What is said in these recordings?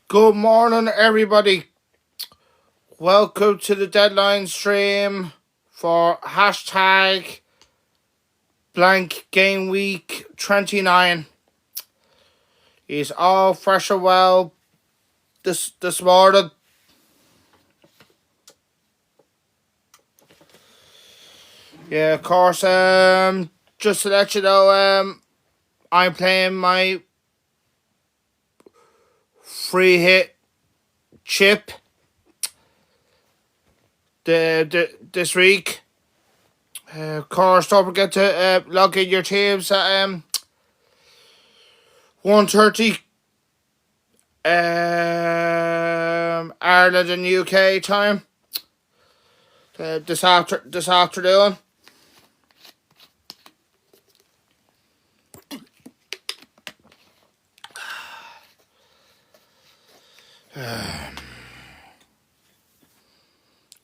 Good morning, everybody. Welcome to the deadline stream for hashtag blank game week 29. He's all fresh and well this morning. Yeah, of course. Just to let you know, I'm playing my free hit chip this week. Of course, don't forget to log in your teams at 1:30 Ireland and UK time this afternoon.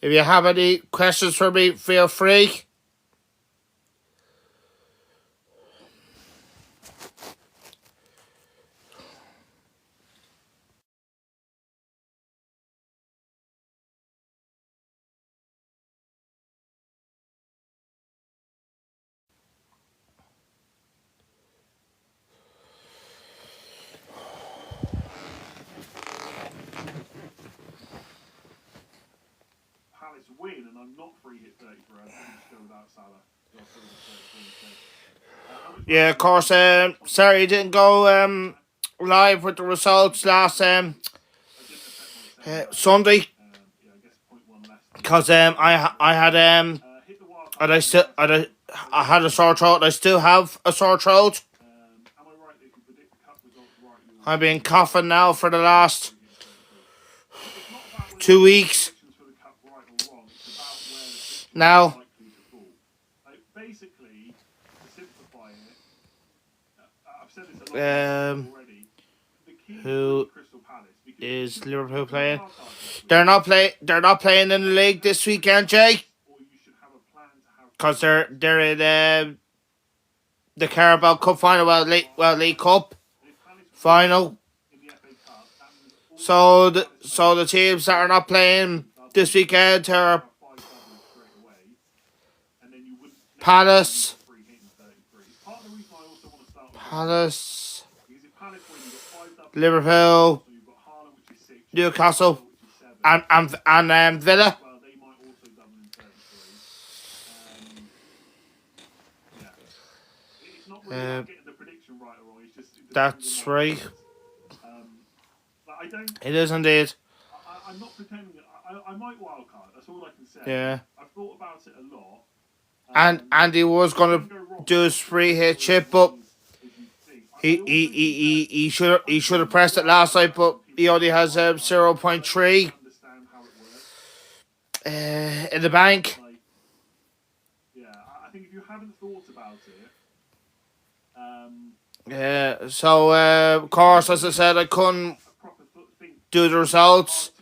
If you have any questions for me, feel free. Yeah, of course. Sorry, you didn't go live with the results last Sunday because I had and I had a sore throat. I still have a sore throat. I've been coughing now for the last 2 weeks. Now, who is Liverpool playing? They're not playing in the league this weekend, Jay. Because they're in the Carabao Cup final, League Cup final. So the teams that are not playing this weekend are Palace, Liverpool, Newcastle, and Villa. That's right. It is indeed. I'm not pretending. I might wildcard. That's all I can say. Yeah. I've thought about it a lot. And he was gonna do his free hit chip, but he should have pressed it last night, but he only has 0.3 in the bank. I think if you haven't thought about it, so of course, as I said, I couldn't do the results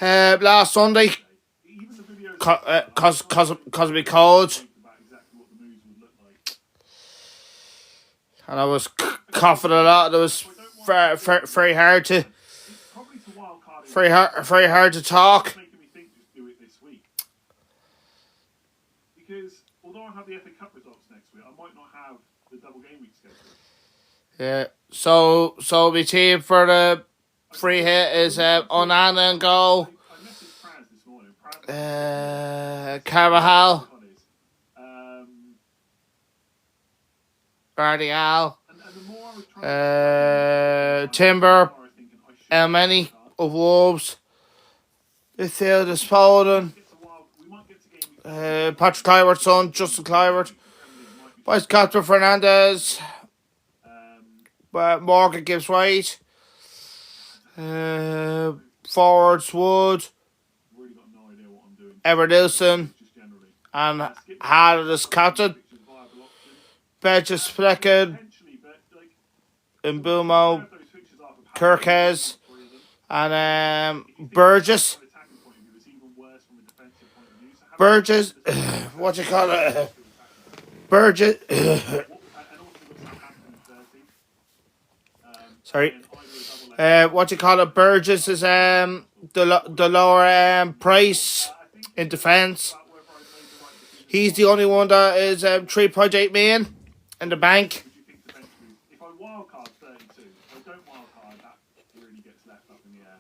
last Sunday because of my cold, and I was coughing a lot. It was very hard to talk. Because although I have the FA Cup results next week, I might not have the double game week schedule. Yeah. So my team for the free hit is Onana and goal. Carvajal. Bardial. Timber. Elmeni of Wolves. Midfield is Foden. Patrick Kluivert's son, Justin Kluivert. Vice Captain Fernandez. Morgan Gibbs White. Forwards Wood. Ever Nilsson. And Haaland as captain. Benches Flecken. Mbumo. Kirkes. And Burgess. Burgess, what you call it? Burgess, Sorry. What do you call it? Burgess is the lower price in defence. He's the only one that is 3.8 million in the bank. If I wildcard 32, if I don't wildcard, that really gets left up in the air.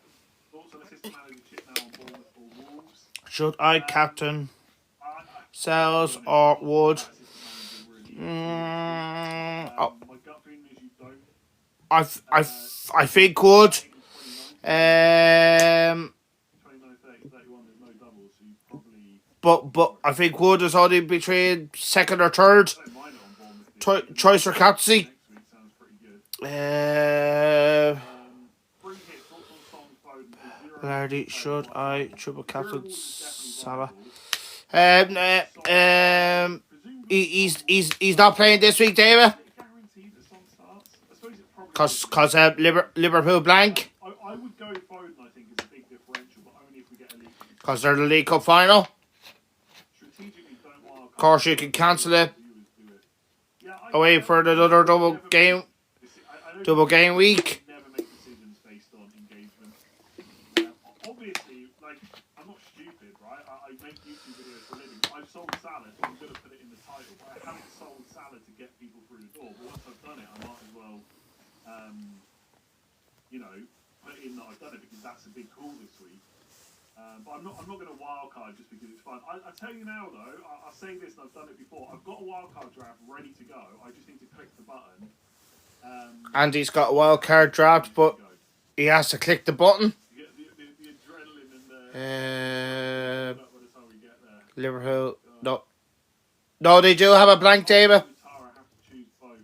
Also, assistant manager chip now on Bournemouth or Wolves. Should I captain Sells or Wood? My gut feeling is you don't. I think Wood. 29, 30, 31, there's no doubles, so you probably. But I think Wood is only between second or third. I don't mind it on Bournemouth. Choice for captaincy. Next week sounds pretty good. 3 hits, thoughts on Son, Foden, for 0. Lardy, should I triple captain Salah? He's not playing this week, David. Guaranteed that Son starts. I suppose it's probably. Cause Liverpool blank. I would go Foden, I think, is a big differential, but only if we get a league. Cause they're the League Cup final. Strategically, don't wild Of course, you can cancel it. Away for another double game week. Never make decisions based on engagement. Obviously, like, I'm not stupid, right? I make YouTube videos for a living. I've sold Salah, so I'm going to put it in the title. But I haven't sold Salah to get people through the door. But once I've done it, I might as well, put in that I've done it because that's a big call this week. But I'm not going to wildcard just because it's fun. I tell you now, though, I'll say this, and I've done it before. I've got a wildcard draft ready to go. I just need to click the button. Andy's got a wild card draft, but he has to click the button. You get the adrenaline and by the time we get there. Liverpool, no, they do have a blank, David. I have to choose both.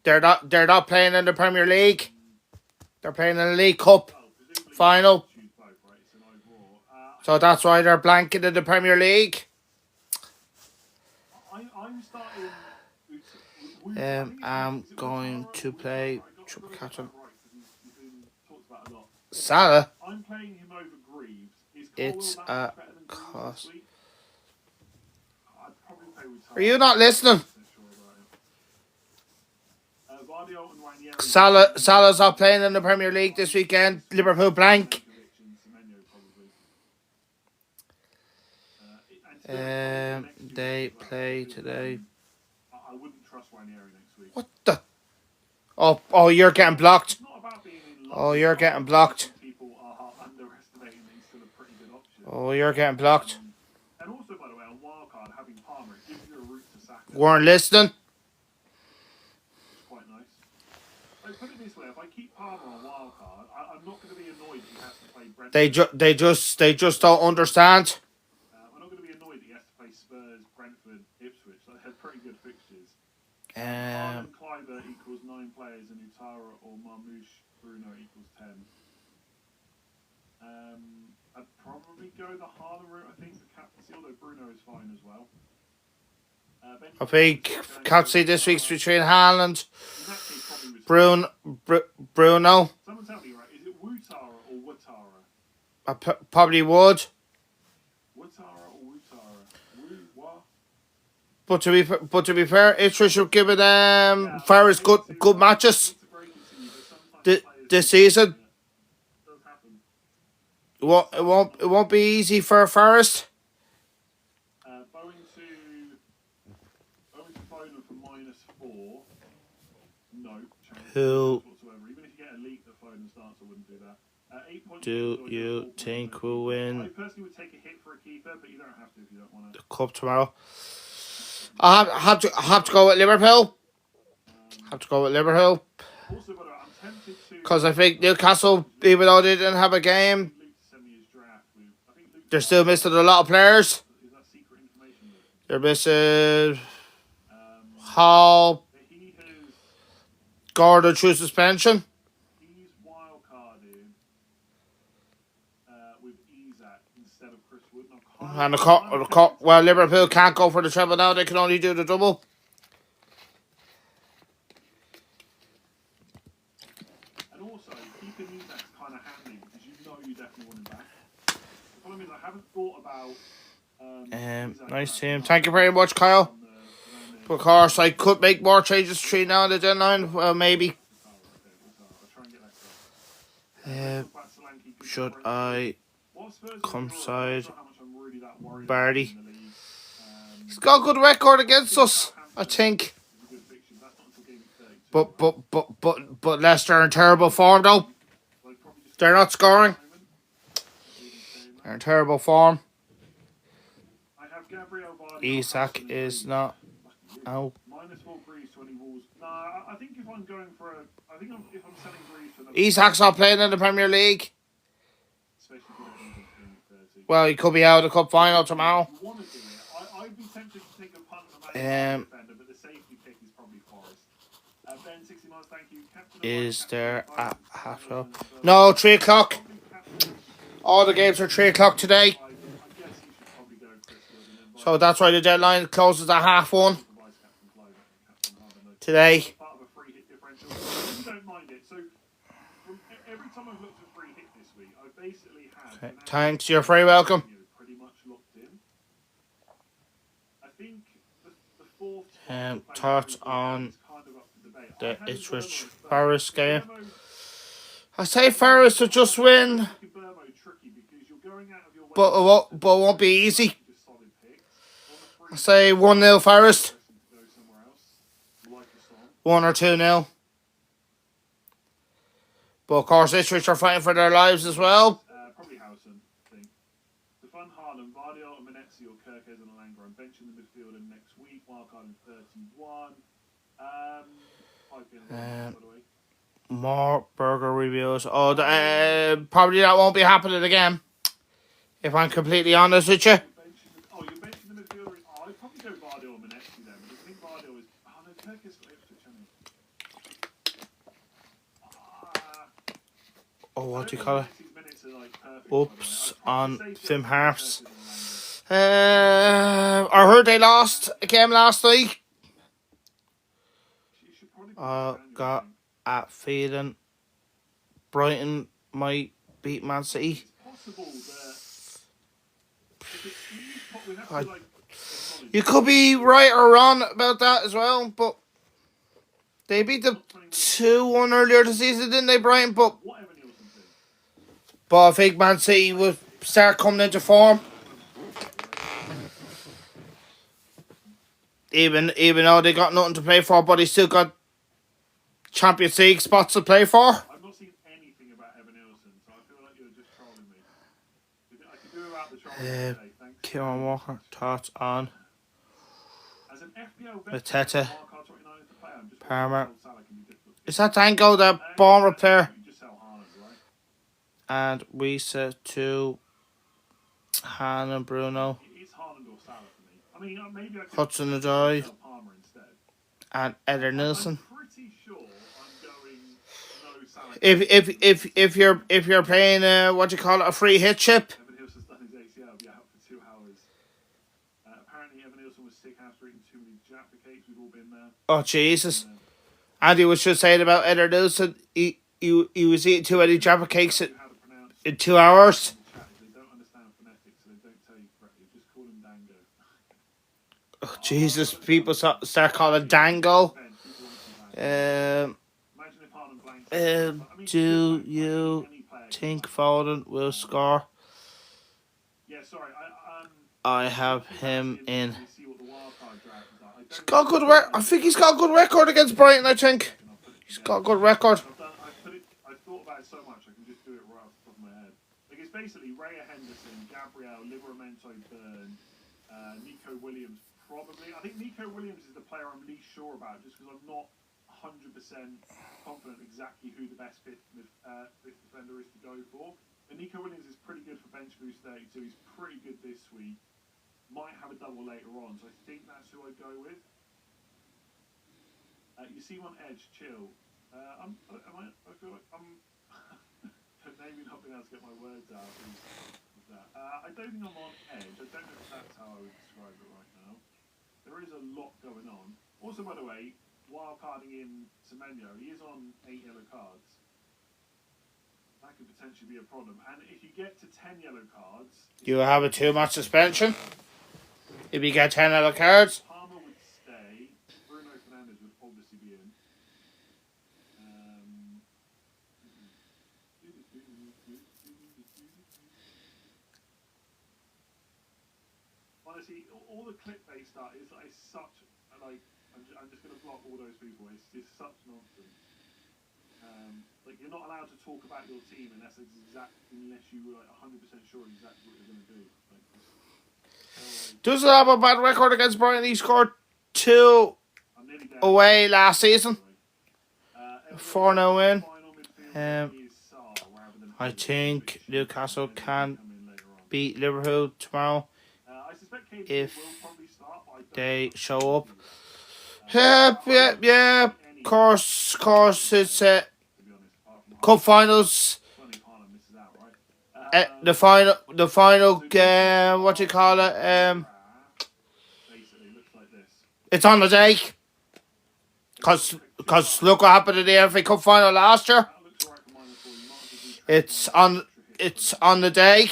They're not playing in the Premier League. They're playing in the League Cup final. Choose both, right? It's an overall. So that's why they're blanking in the Premier League. I'm starting. I'm going to play triple captain He's been talked about a lot. Salah. I'm playing him over Greaves. Is It's Colwell a that better than Greaves cost. this week? I'd probably play with Are you not listening? Vardy and Ranieri. Salah's not playing in the Premier League this weekend. Liverpool blank. They play today. I wouldn't trust Ranieri next week. What the? Oh, you're getting blocked. It's not about being in love. Oh, you're getting blocked. People are underestimating that he's still a pretty good option. Oh, you're getting blocked. And also, by the way, on wildcard, having Palmer, it gives you a route to Saka. Weren't listening. It's quite nice. Like, put it this way, if I keep Palmer on wildcard, I'm not going to be annoyed that he has to play Brentford. They just don't understand. I'm not going to be annoyed that he has to play Spurs, Brentford, Ipswich. They had pretty good fixtures. Haaland, Kluivert equals 9 players, and Utara or Marmoush Bruno equals 10. I'd probably go the Haaland route, I think, for captaincy, although Bruno is fine as well. I think captaincy this week's between Haaland, In that case, probably with Bruno. Someone tell me, right, is it Wootara or Wootara? I probably would. Wootara or Wootara? What? But to be fair, Ipswich should give it Farris good matches this season. It won't be easy for Forest. Bowen to Foden for -4. No chance Who whatsoever. Even if you get a leak that Foden starts, I wouldn't do that. 8 points. do you think will I win personally would take a hit for a keeper, but you don't have to if you don't want to. the cup tomorrow? I have to go with Liverpool. Also, by the way, I'm tempted to. Because I think Newcastle, even though they didn't have a game, Luke to send me his draft. I think Luke they're still missing a lot of players. is that secret information. Luke? They're missing Hall, But he has. Gordon through suspension. He's wildcarded with Isak instead of Chris Wood. And well, Liverpool can't go for the treble now. They can only do the double. And also, keeping Isak's kind of handy because you definitely want him back. The problem is, I haven't thought about. Isak Nice back team. on Thank you very much, Kyle. the- Of course, I could make more changes between now and the deadline. Well, maybe. Uh, Back Solanke could should differentiate. I While Spurs are in come Europe, side that's not how much I'm really that worried about Bardi? in the league. He's got a good record against think us, I Southampton think. is a good fixture. That's not until game week 32. But Leicester are in terrible form though. So I'd probably just They're not scoring. at the moment. Even saying They're in that. terrible form. I have Gabriel Vardy. Isak is not out. -4 Greaves to any Wolves. Nah, I think if I'm going for a, if I'm selling Greaves for another, Isak's not playing in the Premier League. especially if you don't need him for game week 30. Well, he could be out of the cup final tomorrow. If you want to do it, I'd be tempted to take a punt on that defender, but the safety pick is probably Forest. Ben 60 miles, thank you. Captain of Is Mike, there Captain a of half Mike, up? No, 3 o'clock. All the games are 3 o'clock today. I guess you should probably go Chris Wood and then So that's why the deadline closes at 1:30 vice captain Clive, Captain Harden. today. Part of a free hit differential. You don't mind it. So from every time I've looked at free hit this week, I basically had Thanks, you're very welcome. pretty much locked in. I think the fourth Thoughts on is kind of up for debate. the I had Ipswich Burmo Forest game? Burmo- I say Forest will just win, making Burmo tricky because you're going out of your way but it won't be easy. to just solid picks. On the I free say 1-0 Forest, to go somewhere else, like the song. 1 or 2-0. But of course, Ipswich are fighting for their lives as well. Probably Howson, I think. Stefan Haaland, Vardio, Menezzi, or Kirkes and Alanga. I'm benching the midfielder next week. Wildcard in 31. 5 p.m. by the way. More burger reviews. Oh, probably that won't be happening again. If I'm completely honest with you. You're benching the midfielder. I'd probably go Vardio or Menezzi then, because I think Vardio is. Oh no, Kirkes for Ipswich, hasn't he? Oh, what do you call it? Menezzi's minutes are, like, perfect, Oops, by the way. on I'd Fim say Harps. Kirkes and Alanga. I heard they lost a game last week. You should probably Got at feeling Brighton might beat Man City. It's possible that if we have to, I- like, acknowledge You could be right or wrong about that as well, but they beat them 2-1 earlier this season, didn't they, Brighton? But whatever Nielsen thinks. I think Man City will start coming into form. Even though they got nothing to play for, but they still got Champions League spots to play for. I've not seen anything about Evan Nielsen, so I feel like you're just trolling me. I could do without the trolling today, thanks. Kieran Walker, thoughts on As an FPL Mateta, Wildcard 29 is the player. I'm just Palmer. wondering if Salah can be difficult. Is that Dango, the Bournemouth player? You just sell Haaland, right? And we said to Han and Bruno, It's Haaland or Salah for me. I mean, maybe I could Hudson-Odoi, sell Palmer instead. and Eder Nilsson. I'm pretty sure I'm going no Salah. If you're playing what do you call it, a free hit chip. Evan Nielsen's done his ACL, out for 2 hours. Apparently, Evan Nielsen was sick after eating too many Jaffa cakes. We've all been there. Oh Jesus! Andy was just saying about Eder Nilsson. He was eating too many Jaffa cakes How to pronounce in 2 hours. in chat. They don't understand phonetics, so they don't tell you correctly. Just call him Dango. Oh, Jesus! People start calling Dango. Ben, people want to know. Um, Imagine if Haaland blanks. I mean, do you any player can think blank. Foden will score? Yeah, sorry. I have him in. We see what the wildcard draft is like. He's got a good I think he's got a good record against Brighton. I think he's got a good record. I've thought about it so much, I can just do it right off the top of my head. Like, it's basically Raya Henderson, Gabriel, Livramento, Byrne, Nico Williams, probably. I think Nico Williams is the player I'm least sure about, just because I'm not 100% confident exactly who the best fifth defender is to go for. But Nico Williams is pretty good for bench boost 32. He's pretty good this week. Might have a double later on, so I think that's who I'd go with. You see one edge, chill. I feel like I'm maybe not being able to get my words out. Is that. I don't think I'm on edge. I don't know if that's how I would describe it right now. There is a lot going on. Also, by the way, wildcarding in Semenyo, he is on 8 yellow cards. That could potentially be a problem. And if you get to 10 yellow cards, You have a 2-match suspension if you get 10 yellow cards. Palmer would stay. Bruno Fernandes would obviously be in. honestly, all the clickbait stuff is like such like I'm just going to block all those people. It's just such nonsense. Like you're not allowed to talk about your team unless you were like 100% sure exactly what you're going to do. Like, Doesn't have a bad record against Brighton. He scored 2 I'm nearly there. away last season. Everton 4-0 win. final midfielder is Sarr rather than I think Havertz, Newcastle which can come in later on. beat Liverpool tomorrow I suspect KDB if will probably start, but I don't they know. show up. I Yeah. don't see any, Course, it's to be honest, apart from cup finals. Funny Haaland misses out, right? The final what do you call it? Basically looks like this. It's on the day. Cause look what happened in the FA Cup final last year. That looks alright for -4. You might as well do It's on the day.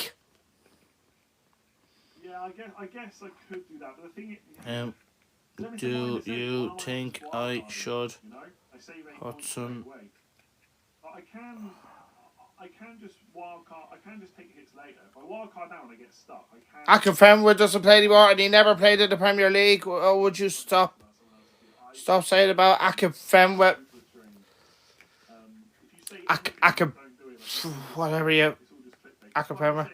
Yeah, I guess I could do that, but the thing is, Do you think I should? you know, I save 8 points Hudson. straight away. But I can just wildcard. I can just take hits later. If I wildcard now and I get stuck, I can. Akinfenwa doesn't play anymore, and he never played in the Premier League. Oh, would you stop saying about Akinfenwa? Whatever you Akinfenwa.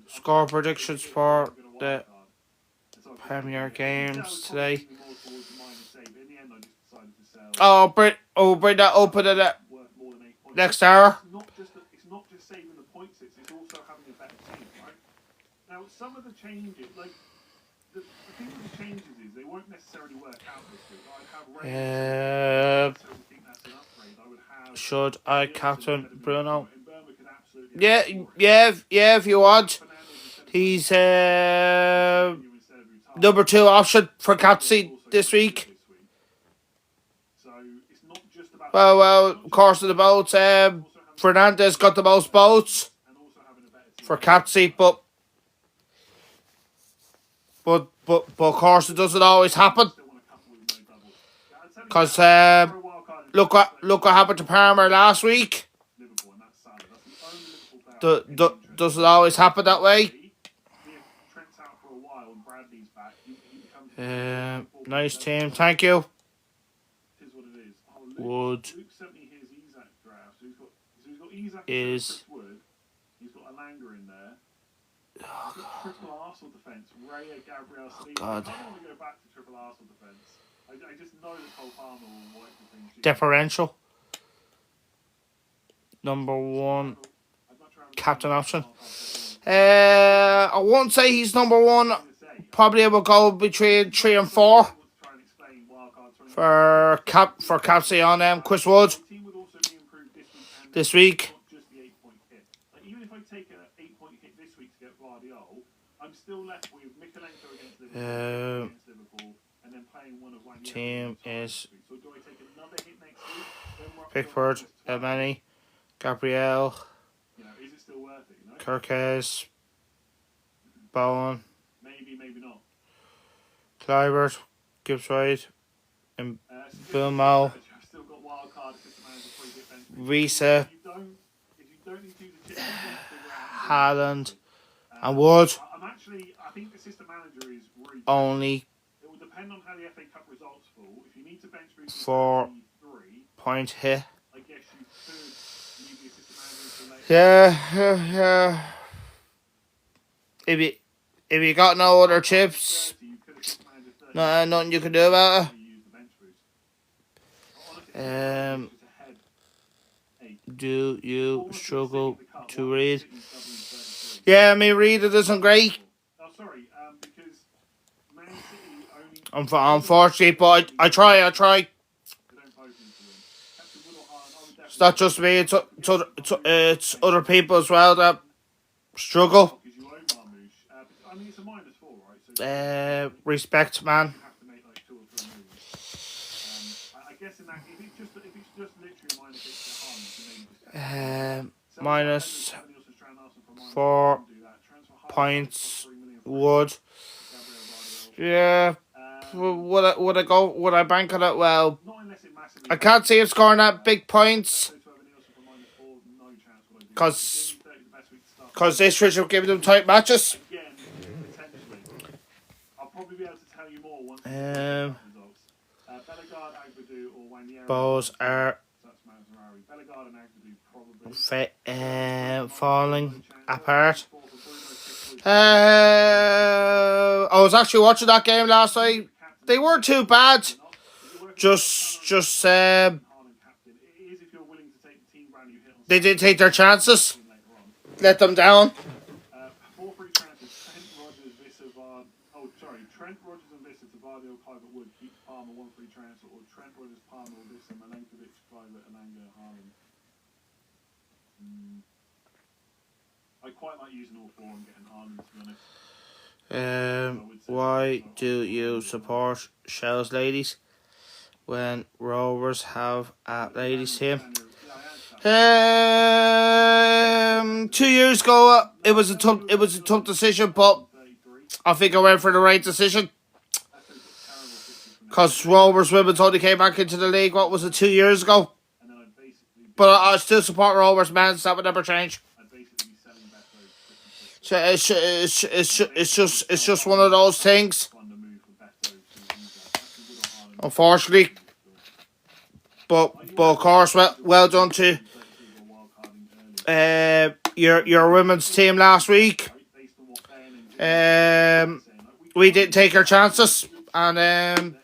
Score predictions for the Premier games today. Oh, bring that open in the next hour. It's not just saving the points, it's also having a better team, right? Now, some of the changes, like, the thing with the changes is they won't necessarily work out this week. I'd have Should I captain Bruno? Yeah, if you want. He's number 2 option for captaincy this week. Well, of course, of the boats. Fernandez got the most votes for captaincy, but of course it doesn't always happen. Because look what happened to Palmer last week. Doesn't always happen that way. Nice team, thank you. Wood is he's got Alanga in there. He's got triple Arsenal defence. Raya, Gabriel, Saliba. God. I don't want to go back to triple Arsenal defence. I just know that Cole Palmer will wipe the thing. differential. Number 1 captain option. I won't say he's number 1. Probably will go between 3 and 4 for captaincy on Chris Wood this week. Even if I take an 8-point hit this week to get Guardiola, I'm still left with Mikalenko against Liverpool, and then playing one of Team is so do I take another hit next week? Pickford, Elmani, Gabriel, You know, is it still worth it? You know? Kirkes, Bowen, Maybe not. Kluivert, Gibbs White, and Bilmo, I've still got wild card assistant manager before you get bench. Risa, If you don't need to do the chip, Haaland, and Wood. I think the assistant manager is really Only It will depend on how the FA Cup results fall. If you need to bench boost 4 3, point hit. I guess you could leave the assistant manager until later. Yeah. If you got no other chips, 30, you could assistant manager 30. nothing you can do about You use the bench boost. it. Honestly, it's ahead 8. Do you struggle City, the cup, to one, read? City, Dublin, 33. Yeah, I mean, reading isn't great. Oh, sorry, because Man City Unfortunately, but I try. they don't vote into him. Captain Woodall Haaland, I would definitely It's not just me. It's other people as well that struggle. because you own Marmoush. I mean, it's a -4, right? So Respect, man. you have to make like 2 or 3 moves. I guess in that, if it's just literally a -8 to Haaland, then maybe just Minus 4 points. Would. Yeah. Would I bank on it? Well, I can't see him scoring that big points. Because this Richard giving them tight matches. probably be able to tell you more once we Um, get the results. Bellegarde, Agbadou, or Wanyera. Both are So that's Mazraoui. Bellegarde and Agbadou probably. falling apart. I was actually watching that game last night. They weren't too bad. Just they did take their chances. Let them down. 4 free transfers. Trent Rogers, Visser, Vard. Oh, sorry. Trent Rogers and Visser to Vardy, Clivert Wood. Keep Palmer 1 free transfer. Or Trent Rogers, Palmer, or Visser, Milenkovic, Clivert, Ananga, Haaland. I quite like using all 4 and getting Haaland, to be honest. Why do you support Shell's ladies when Rovers have a ladies team? 2 years ago, it was a tough decision, but I think I went for the right decision. Because Rovers women's only came back into the league, what was it, 2 years ago? But I still support Rovers men's. That would never change. So it's just one of those things. Unfortunately. But of course, well done to your women's team last week. We didn't take our chances, and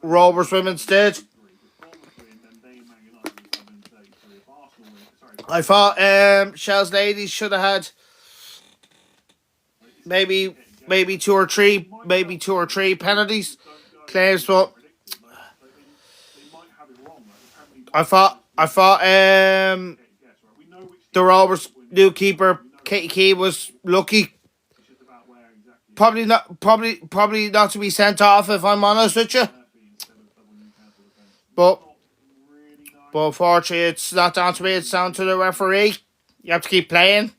Rovers women's did. I thought Shell's ladies should have had maybe 2 or 3 penalties claims, but I thought the Rovers new keeper Katie Key was lucky. Probably not to be sent off, if I'm honest with you. But unfortunately, it's not down to me. It's down to the referee. You have to keep playing.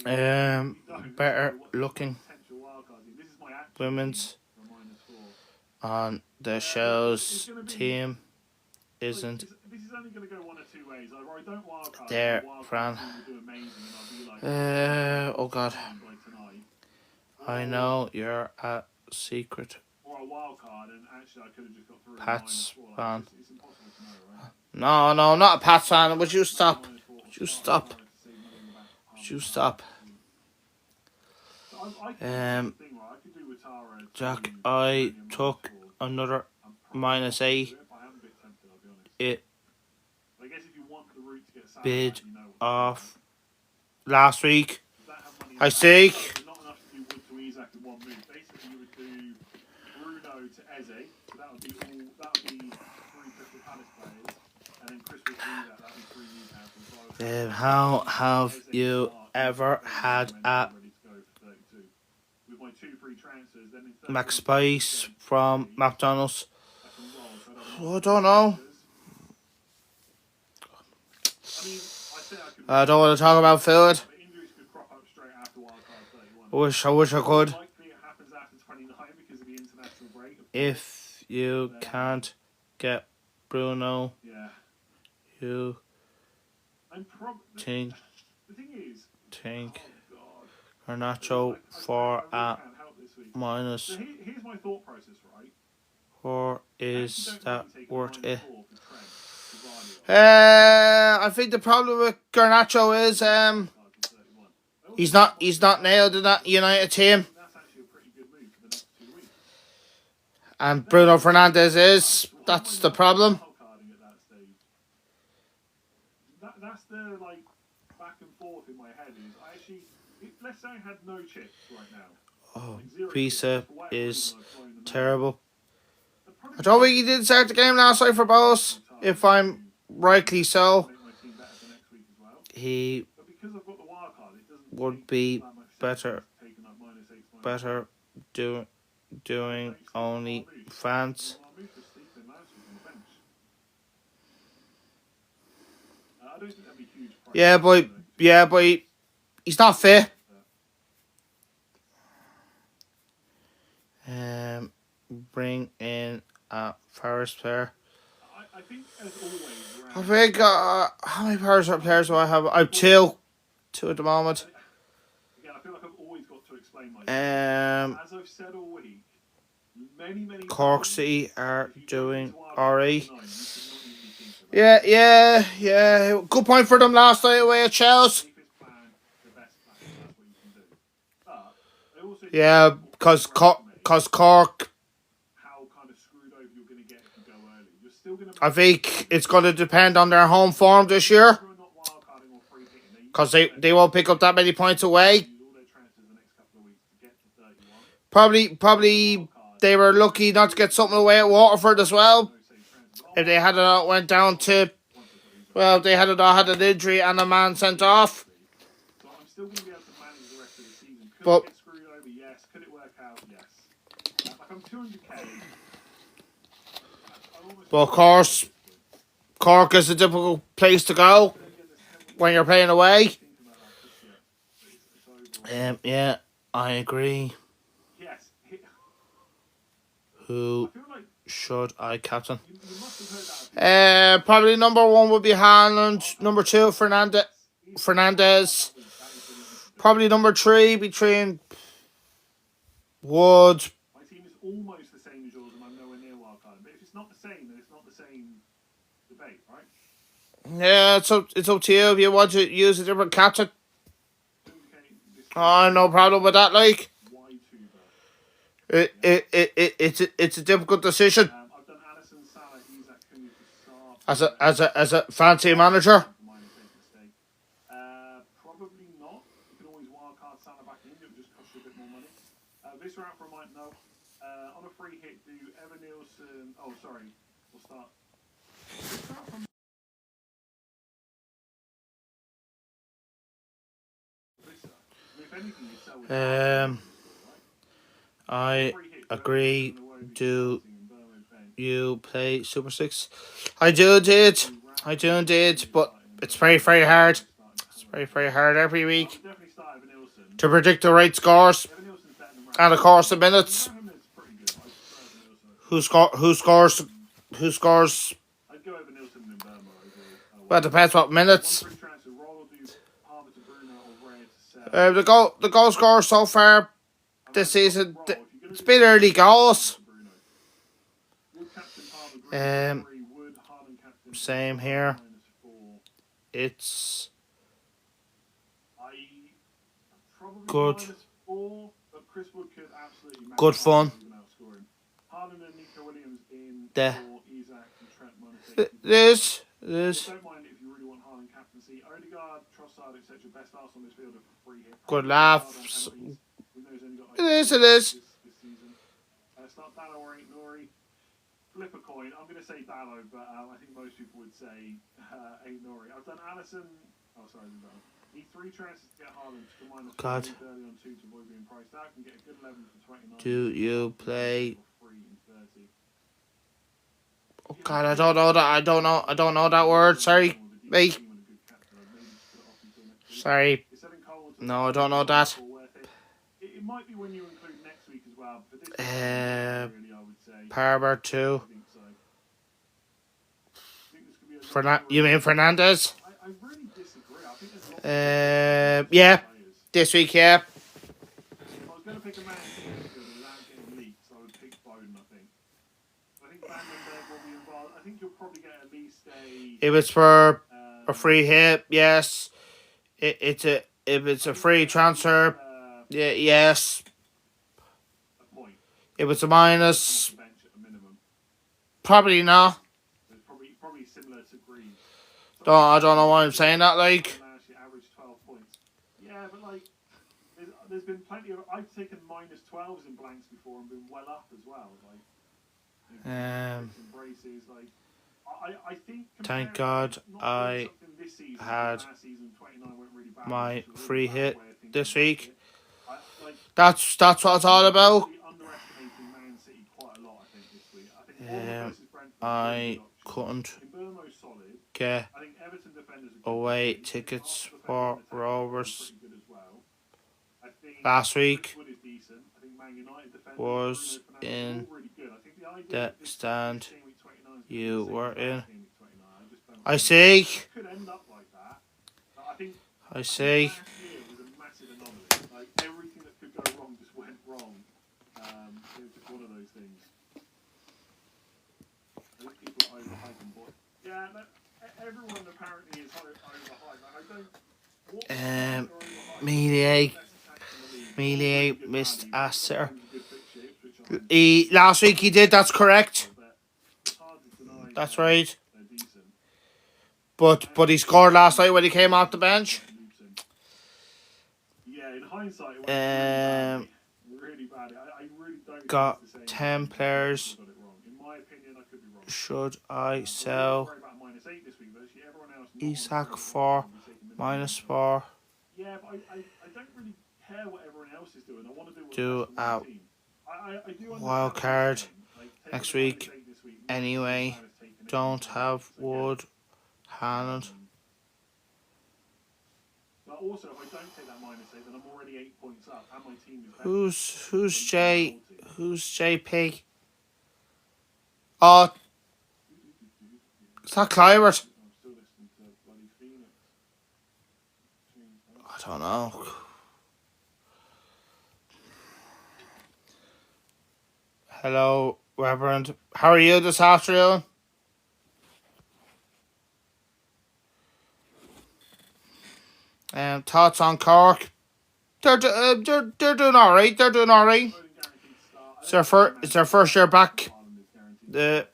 Better looking women's on the Shells team isn't there, Fran. Oh God. I know you're a secret Pats fan. No, not a Pats fan. Would you stop? Jack, I took another -8. It bid off last week. I see. How have you ever had a Max Spice from McDonald's? I don't know. I don't want to talk about food. I wish I could. If you can't get Bruno, you think Garnacho for a minus. Here's my thought process, right? Or is that worth it? I think the problem with Garnacho is he's not nailed in that United team. And Bruno Fernandes is. That's the problem. That's the back and forth in my head. Let's say I had no chips right now. Oh, Pisa is terrible. I don't think he did start the game last night for both. If I'm rightly so, he would be better doing only fans. Yeah, but he's not fit. Bring in a Forest player. I think as always. How many players do I have? I have two at the moment. feel like I've always got to explain myself. As I've said all week, many Cork times, City are if you go doing into our alright. 29, you should not even think about Yeah. Good point for them last night away at Chelsea. safest plan, the best plan. That's what you can do. But I also think Yeah, it's important because Cork, how kind of screwed over you're going to get if you go early. You're still going to. I think it's going to depend on their home form this year. Not wildcarding or free hitting. Because they won't pick up that many points away. Use all their transfers the next couple of weeks to get to 31. Probably they were lucky not to get something away at Waterford as well. If they had it went down to, well, they had it all had an injury and a man sent off. So I'm still going to be able to manage the rest of the season. Could But it get screwed over? Yes. Could it work out? Yes. Like I'm 200k. But of course, Cork is a difficult place to go when you're playing away. Yeah, I agree. Yes. Who I feel like should I captain? you must have heard that. Probably number 1 would be Haaland. Number 2, Fernandez. Probably number 3 between Wood. My team is almost the same as yours, and I'm nowhere near wildcard. But if it's not the same, then it's not the same debate, right? Yeah, it's up to you if you want to use a different captain. Oh, no problem with that. Like, it's a difficult decision I've done Addison, Salah, Isak, as a fancy manager. Probably not. You can always wildcard Salah back in. It would just cost you a bit more money. This round for a might no. On a free hit, do Evan Nielsen. Oh, sorry. We'll start. I agree. Do you play Super 6? I do indeed, but it's very hard. It's very hard every week to predict the right scores and of course the minutes. Who scores? I'd go over Nielsen and Burma over. Well, it depends what minutes. The goal scorer so far this season, it's been early goals. Same here. It's good. Good fun. It is. Don't mind if you really want Haaland captaincy. Odegaard, Trossard, etc. Best arse on this field of free hit. Good laughs. It is. This season. Start Dallo or Ain't Nori. Flip a coin. I'm going to say Dallo, but I think most people would say Ain't Nori. I've done Allison. Oh, sorry, Dallo. Need 3 chances to get Haaland to combine the God. 30 on 2 to avoid being priced out. Can get a good 11 for 29. Do you play? Or 3 and 30. Oh God, I don't know that word. Sorry, mate. Sorry. No, I don't know that. It might be when you include next week as well. But this really, I would say. Parber too. I think so. I think this could be a You mean Fernandez? I really disagree. I think there's lots of Yeah. players. This week, yeah. If I was going to pick a man without getting leaked, I would pick Bowden, I think. I think Vandenberg will be involved. I think you'll probably get at least If it's for a free hit, yes. If it's a free transfer, yeah, yes. a point. If it's a minus, Bench at a minimum. probably not. It's probably similar to Green. I don't know why I'm saying that. Like, Actually averaged 12 points. Yeah, but like, there's been plenty of. I've taken minus 12s in blanks before and been well up as well. Like, braces. Like, I think. Thank God I had my free hit this week. That's what it's all about. I couldn't get away tickets for Rovers last week. Was in the stand you were in. I see. I see. wrong. It's just one of those things. I think people are overhyping, but yeah, everyone apparently is overhyped. I don't. What players are overhyped? Melee, Best attacks in the league. Melee Good missed value. Acer. Always a good fixture, Ipswich are He last week he did. That's correct. but it's hard to deny That's right. they're decent. But he scored last night when he came off the bench. Yeah, in hindsight, it went really badly. I really don't Got think it's the same 10 players. got it wrong. In my opinion, I could be wrong. Should I I sell worry about -8 this week, but actually everyone else not Isak on for will be taking -4? Yeah, but I don't really care what everyone else is doing. I want to do what's Do best for a my team. I do understand wild what you're card saying. Like, taking next the week. -8 this week, Anyway, Matt has taken it. don't have So, yeah. Wood, Haaland. But also, if I don't take that -8, then I'm already 8 points up, and my team is better. Who's JP? Oh, is that Clivert? I'm still listening to bloody Phoenix. I don't know. Hello, Reverend. How are you this afternoon? Thoughts on Cork? They're doing all right. They're doing all right. It's their first year back. In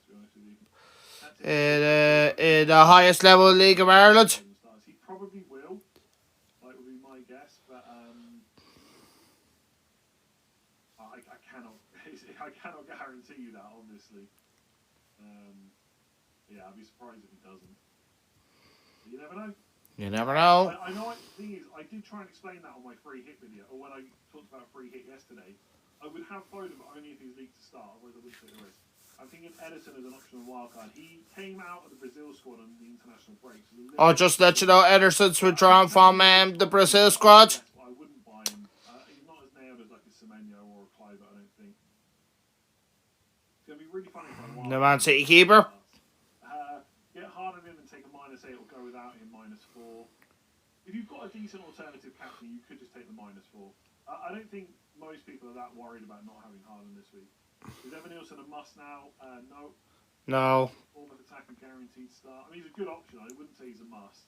the highest level league of Ireland. He probably will. Like would be my guess, but I cannot I cannot guarantee you that, obviously. Yeah, I'd be surprised if he doesn't. But you never know. You never know. I know. The thing is, I did try and explain that on my free hit video, or when I talked about free hit yesterday. I would have Foden, but only if he's league to start, otherwise I wouldn't take the risk. I'm thinking Edison as an optional wildcard. He came out of the Brazil squad on the international break. So I'll just let you know, Ederson's withdrawn from the Brazil squad. Yes, but I wouldn't buy him. He's not as nailed as like a Semenyo or a Clive, I don't think. It's going to be really funny if I The Man City keeper. Get Harden in and take a -8 or go without him -4. If you've got a decent alternative captain, you could just take the -4. I don't think most people are that worried about not having Harden this week. Is Evan Nielsen a must now? No. No. Bournemouth attacking guaranteed start. I mean, he's a good option. I wouldn't say he's a must.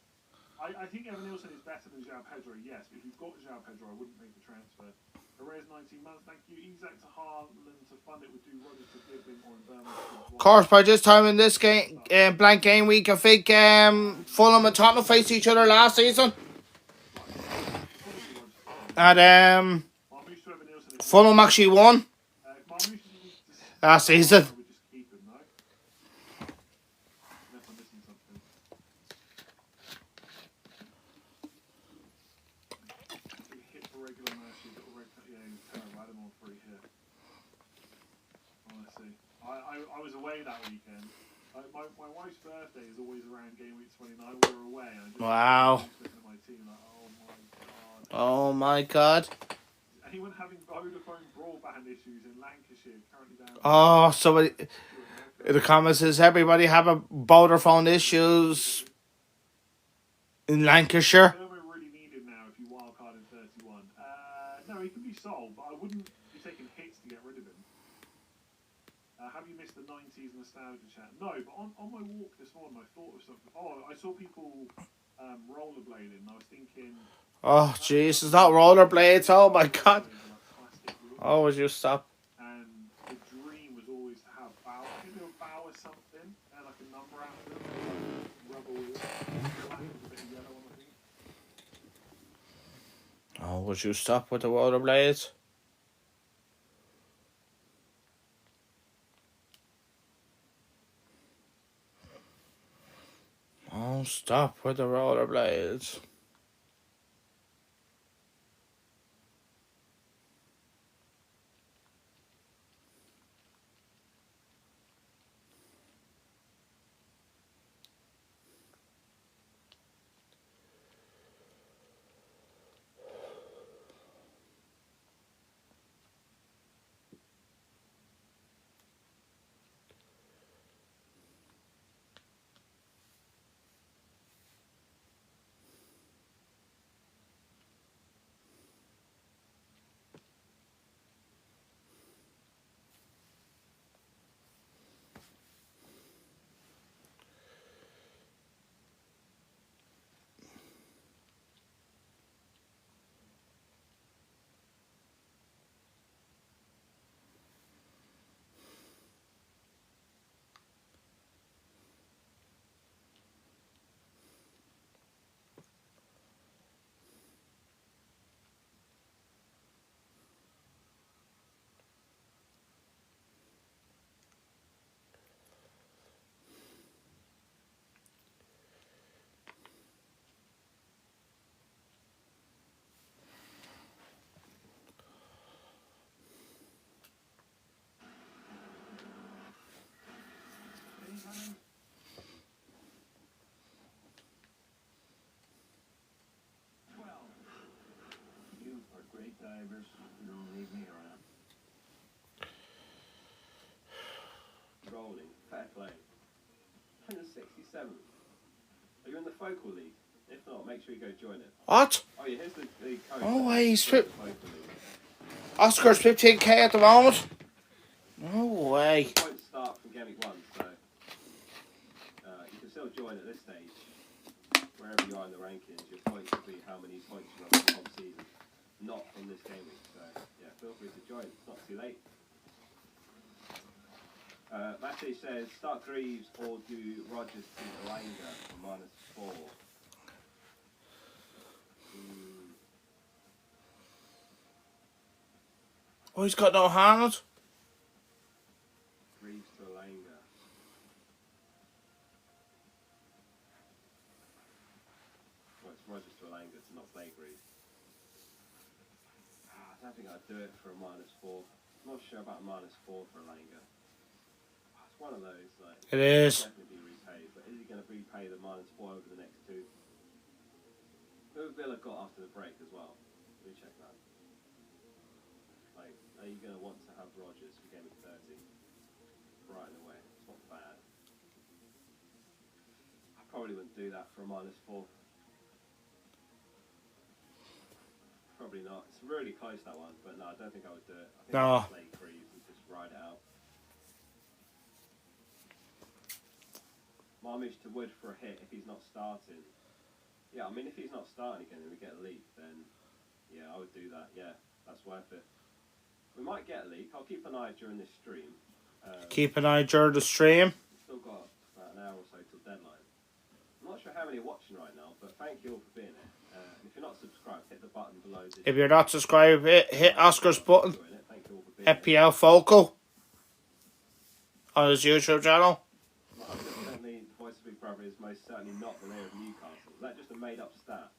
I think Evan Nielsen is better than João Pedro, yes. But if you've got João Pedro, I wouldn't make the transfer. Perez 19 months, thank you. Isak to Haaland to fund it would do Rodgers to Gibbing or in Birmingham. Of course, by this time in this game, blank game week, I think Fulham and Tottenham faced each other last season. And Fulham actually won last season. I was away that weekend. My wife's birthday is always around game week 29. We were away. And I just Wow. was looking at my team like, Oh my god. Anyone having Vodafone broadband issues in Lancashire currently down? Oh, somebody in the comments says everybody having Vodafone issues in Lancashire. Thermo really needed now if you wildcard in 31. No, he can be sold, but I wouldn't be taking hits to get rid of him. Have you missed the 90s nostalgia chat? No, but on my walk this morning, I thought of something. Oh, I saw people rollerblading, and I was thinking. Oh, jeez, it's not rollerblades. Oh my god. Oh, would you stop? And the dream was always to have Bauer. I think they were Bauer something, and like a number after them, like rubber wheels. Black with a bit of yellow on, I think. Oh, would you stop with the rollerblades? Oh, stop with the rollerblades. divers. Don't leave me around. Rolling. Fair play. 167. Are you in the Focal League? If not, make sure you go join it. What? Oh yeah, here's the code. Oh, wait, he's Join the fit. Focal League. Oscar's 15k at the moment. No way. The points start from game week 1, so you can still join at this stage. Wherever you are in the rankings, your points will be how many points you have for the whole season, not from this game week. So yeah, feel free to join. It's not too late. Matty says start Greaves or do Rogers to Elanga for -4. Oh, he's got no hand. Greaves to Elanga. Well, it's Rogers to Elanga to not play Greaves. I don't think I'd do it for a -4. I'm not sure about a -4 for Elanga. It's one of those, like, It is. definitely be repaid, but is he going to repay the -4 over the next 2? Who have Villa got after the break as well? Let me check that. Like, are you going to want to have Rodgers for game of 30? Right away. It's not bad. I probably wouldn't do that for a -4. Probably not. It's really close, that one, but no, I don't think I would do it. I think No. I'd play Greaves and just ride it out. Marmish to Wood for a hit if he's not starting. Yeah, I mean, if he's not starting again and we get a leak, then yeah, I would do that. Yeah, that's worth it. We might get a leak. I'll keep an eye during this stream. Keep an eye during the stream. We've still got about an hour or so till deadline. I'm not sure how many are watching right now, but thank you all for being here. And if you're not subscribed, hit the button below this. If you're not subscribed, hit Oscar's button. Thank you all for being here. FPL Focal on his YouTube channel. Certainly, the voice of Big Brother is most certainly not the mayor of Newcastle. Is that just a made-up stat?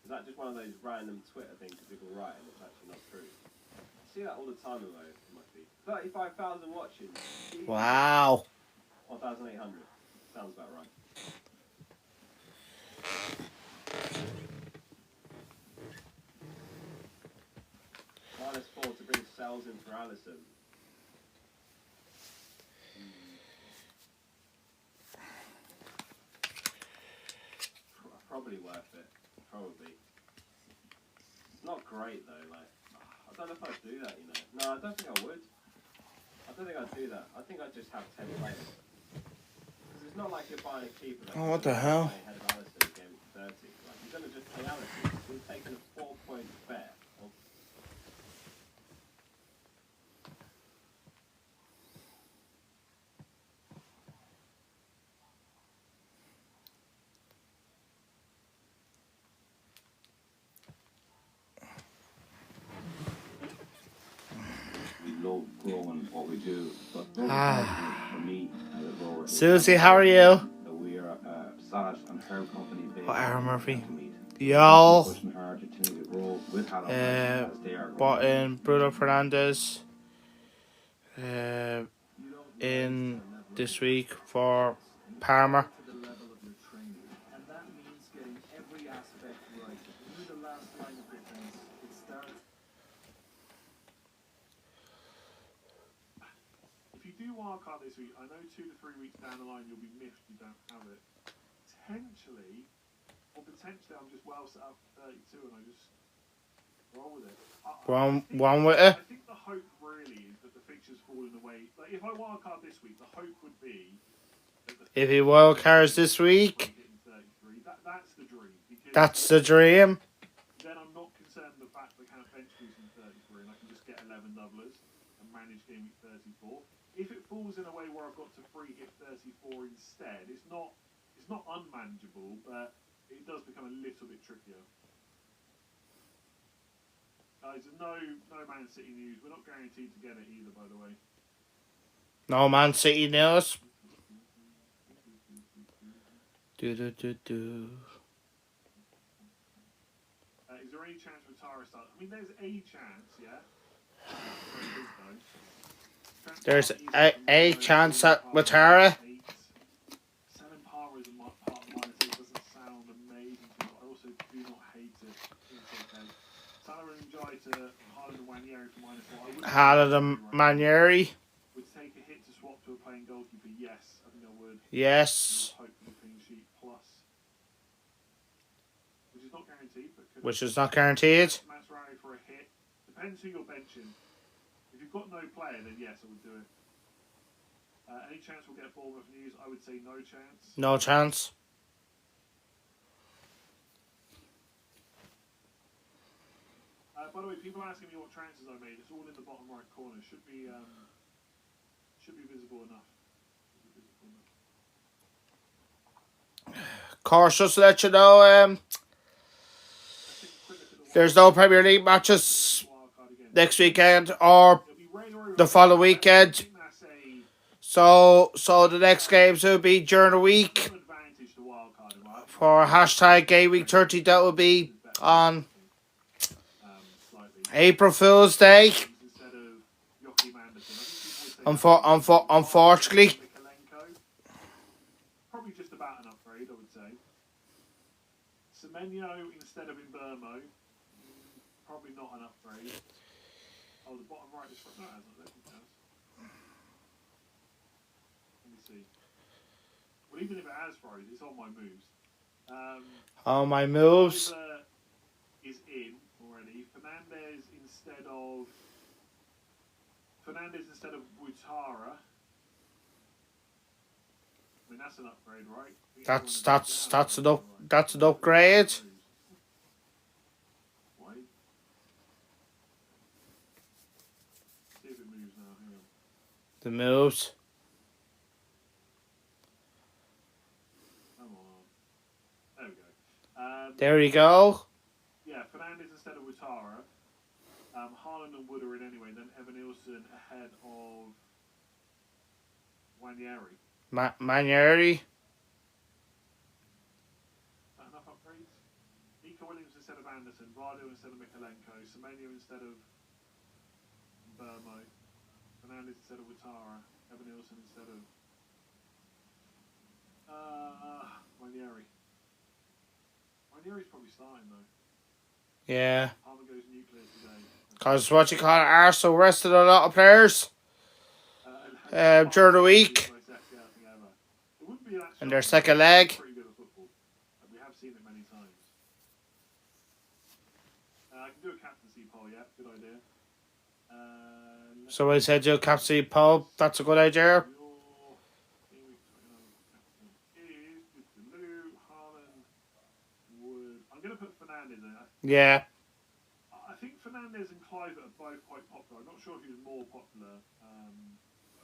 Is that just one of those random Twitter things that people write and it's actually not true? I see that all the time in my feed. 35,000 watching. Jeez. Wow. 1,800. Sounds about right. -4 to bring Sells in for Allison. Probably worth it. Probably. Not great though. Like, I don't know if I'd do that. You know. No, I don't think I would. I don't think I'd do that. I think I'd just have 10 players. Because it's not like you're buying a keeper. That's Oh, what the hell? Ahead of Allison in game 30. Like, you're gonna just play Allison. We've taken a 4-point bet. Love growing what we do, but for me as a grower, Susie, how are you? we are Saj and Herb Company based Oh, Aaron Murphy. in Meath. Y'all Pushing hard to continue to grow with Halloween as they are bought growing. in Bruno Fernandes in this week for Parma. To the level of your training, and that means getting every aspect right. You're the last line of defense. It starts. If you do wildcard this week, I know 2 to 3 weeks down the line you'll be miffed you don't have it. Potentially, I'm just well set up for 32 and I just roll with it. One with it. I think the hope really is that the fixtures fall in a way. Like if I wildcard this week, the hope would be that the If he wild cards this week, hitting 33. That's the dream. Because that's the dream. then I'm not concerned with the fact that I can't bench boost in 33 and I can just get 11 doublers and manage game week 34. If it falls in a way where I've got to free hit 34 instead, it's not unmanageable, but it does become a little bit trickier. Guys, no Man City news. We're not guaranteed to get it either, by the way. No Man City news. Do. Is there any chance with Tara starts? I mean, there's a chance, yeah. There's a chance at Watara. Selling Parma as a part of -8 doesn't sound amazing to me, but I also do not hate it. It's okay. Salah and Jai to Haaland and Wanyeri for -1. I wouldn't Haaland and Manieri. would take a hit to swap to a playing goalkeeper. Yes, I think I would. Yes. Hope for the clean sheet plus, which is not guaranteed, but could. Which is not guaranteed. Mascherano for a hit. Depends who you're benching. If you've got no player, then yes, I would do it. Any chance we'll get Bournemouth news? I would say no chance. No chance. By the way, people are asking me what transfers I made. It's all in the bottom right corner. Should be visible enough. Of course, just to let you know, there's no Premier League matches next weekend or the following weekend. So the next games will be during the week. For hashtag Game Week 30, that will be on April Fool's Day. Unfortunately. Probably just about an upgrade, I would say. Semenyo instead of Imbermo. Probably not an upgrade. Oh, the bottom right is no, it hasn't. I don't think it has. Let me see. Well, even if it has froze, it's on my moves. On my moves. Oliver is in already. Fernandez instead of Woutara. I mean, that's an upgrade, right? That's an upgrade. Wait. See if it moves now. Hang on. The moves. Come on. There we go. There you go. Yeah, Fernandez instead of Woutara. Haaland and Wood are in anyway. Then Evan Nielsen ahead of Wanyeri. Manieri. Enough upgrades? Nico Williams instead of Anderson, Vardo instead of Mikalenko, Semenyo instead of Burmo, Fernandez instead of Woutara, Evan Nielsen instead of Wanyeri. Wanyeri's probably starting though. Yeah. Palmer goes nuclear today. Because what you call Arsenal rested a lot of players during the week. And their second leg. Pretty good at football. We have seen it many times. I can do a captaincy poll, yeah, good idea. So I said do a captaincy poll. That's a good idea. I'm going to put Fernandez in. Yeah. I think Fernandez and Clivert are both quite popular. I'm not sure if he was more popular.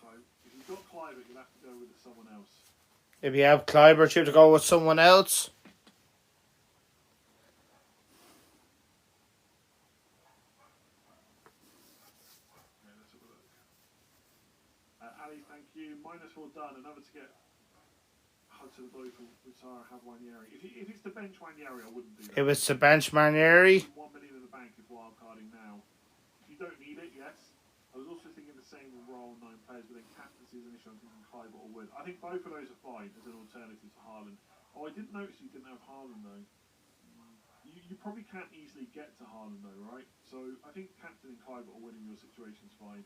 So if you've got Clivert, you'll have to go with someone else. If you have Clivert, you have to go with someone else. Yeah, let's have a look. Ali, thank you. -4 done. Another to get Hudson Odoi for Woutara, have Wanyeri. If it's to bench Wanyeri, I wouldn't do that. If it's to bench Manieri. 1 million in the bank is wildcarding now. If you don't need it, yes. I was also thinking the same with role 9 players, but then captaincy is an issue. I'm thinking Clivert or Wood. I think both of those are fine as an alternative to Haaland. Oh, I didn't notice you didn't have Haaland though. You probably can't easily get to Haaland though, right? So I think captaining Clivert or Wood in your situation is fine.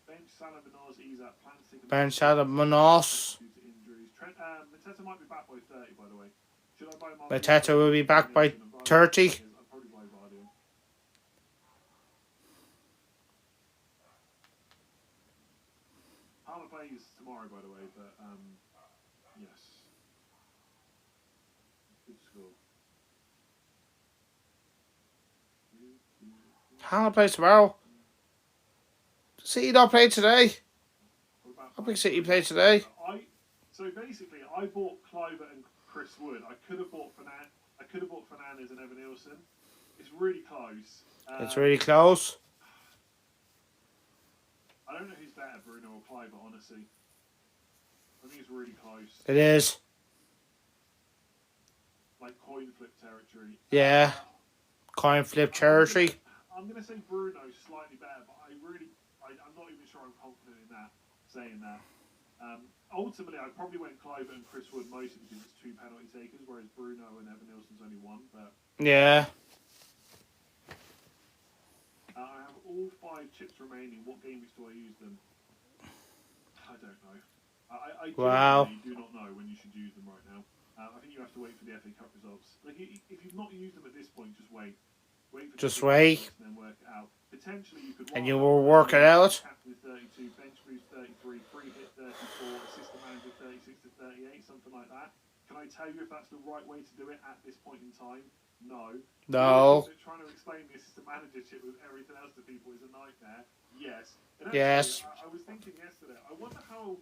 Bench Salah Munoz, Isak, plans to take Bench Salah Munoz. due to injuries. Mateta might be back by 30, by the way. Should I buy Martin? Mateta will be back by 30. I'll probably buy Vardy. Palmer plays tomorrow, by the way, but yes. Good score. Haaland plays tomorrow. City not play today. I think City play today. So basically, I bought Clivert and Chris Wood. I could have bought Fernandez and Evan Nielsen. It's really close. It's really close. I don't know who's better, Bruno or Clivert, honestly. I think it's really close. It is. Like coin flip territory. Yeah. Coin flip territory. I'm going to say Bruno's slightly better, but I'm not even sure I'm confident in that, saying that. Ultimately, I probably went Clivert and Chris Wood mostly because it's 2 penalty takers, whereas Bruno and Evan Nielsen's only 1. But Yeah. all 5 chips remaining. What game weeks do I use them? I don't know. I Wow. genuinely do not know when you should use them right now. I think you have to wait for the FA Cup results. Like, if you've not used them at this point, just wait. Wait for the Just FA Cup wait. results and then work it out. Potentially, you could. And you will work it out. Captain is 32, bench boost 33, free hit 34, assistant manager 36 to 38, something like that. Can I tell you if that's the right way to do it at this point in time? No. No. Trying to explain the assistant manager shit with everything else to people is a nightmare. Yes. And Yes. I was thinking yesterday, I wonder how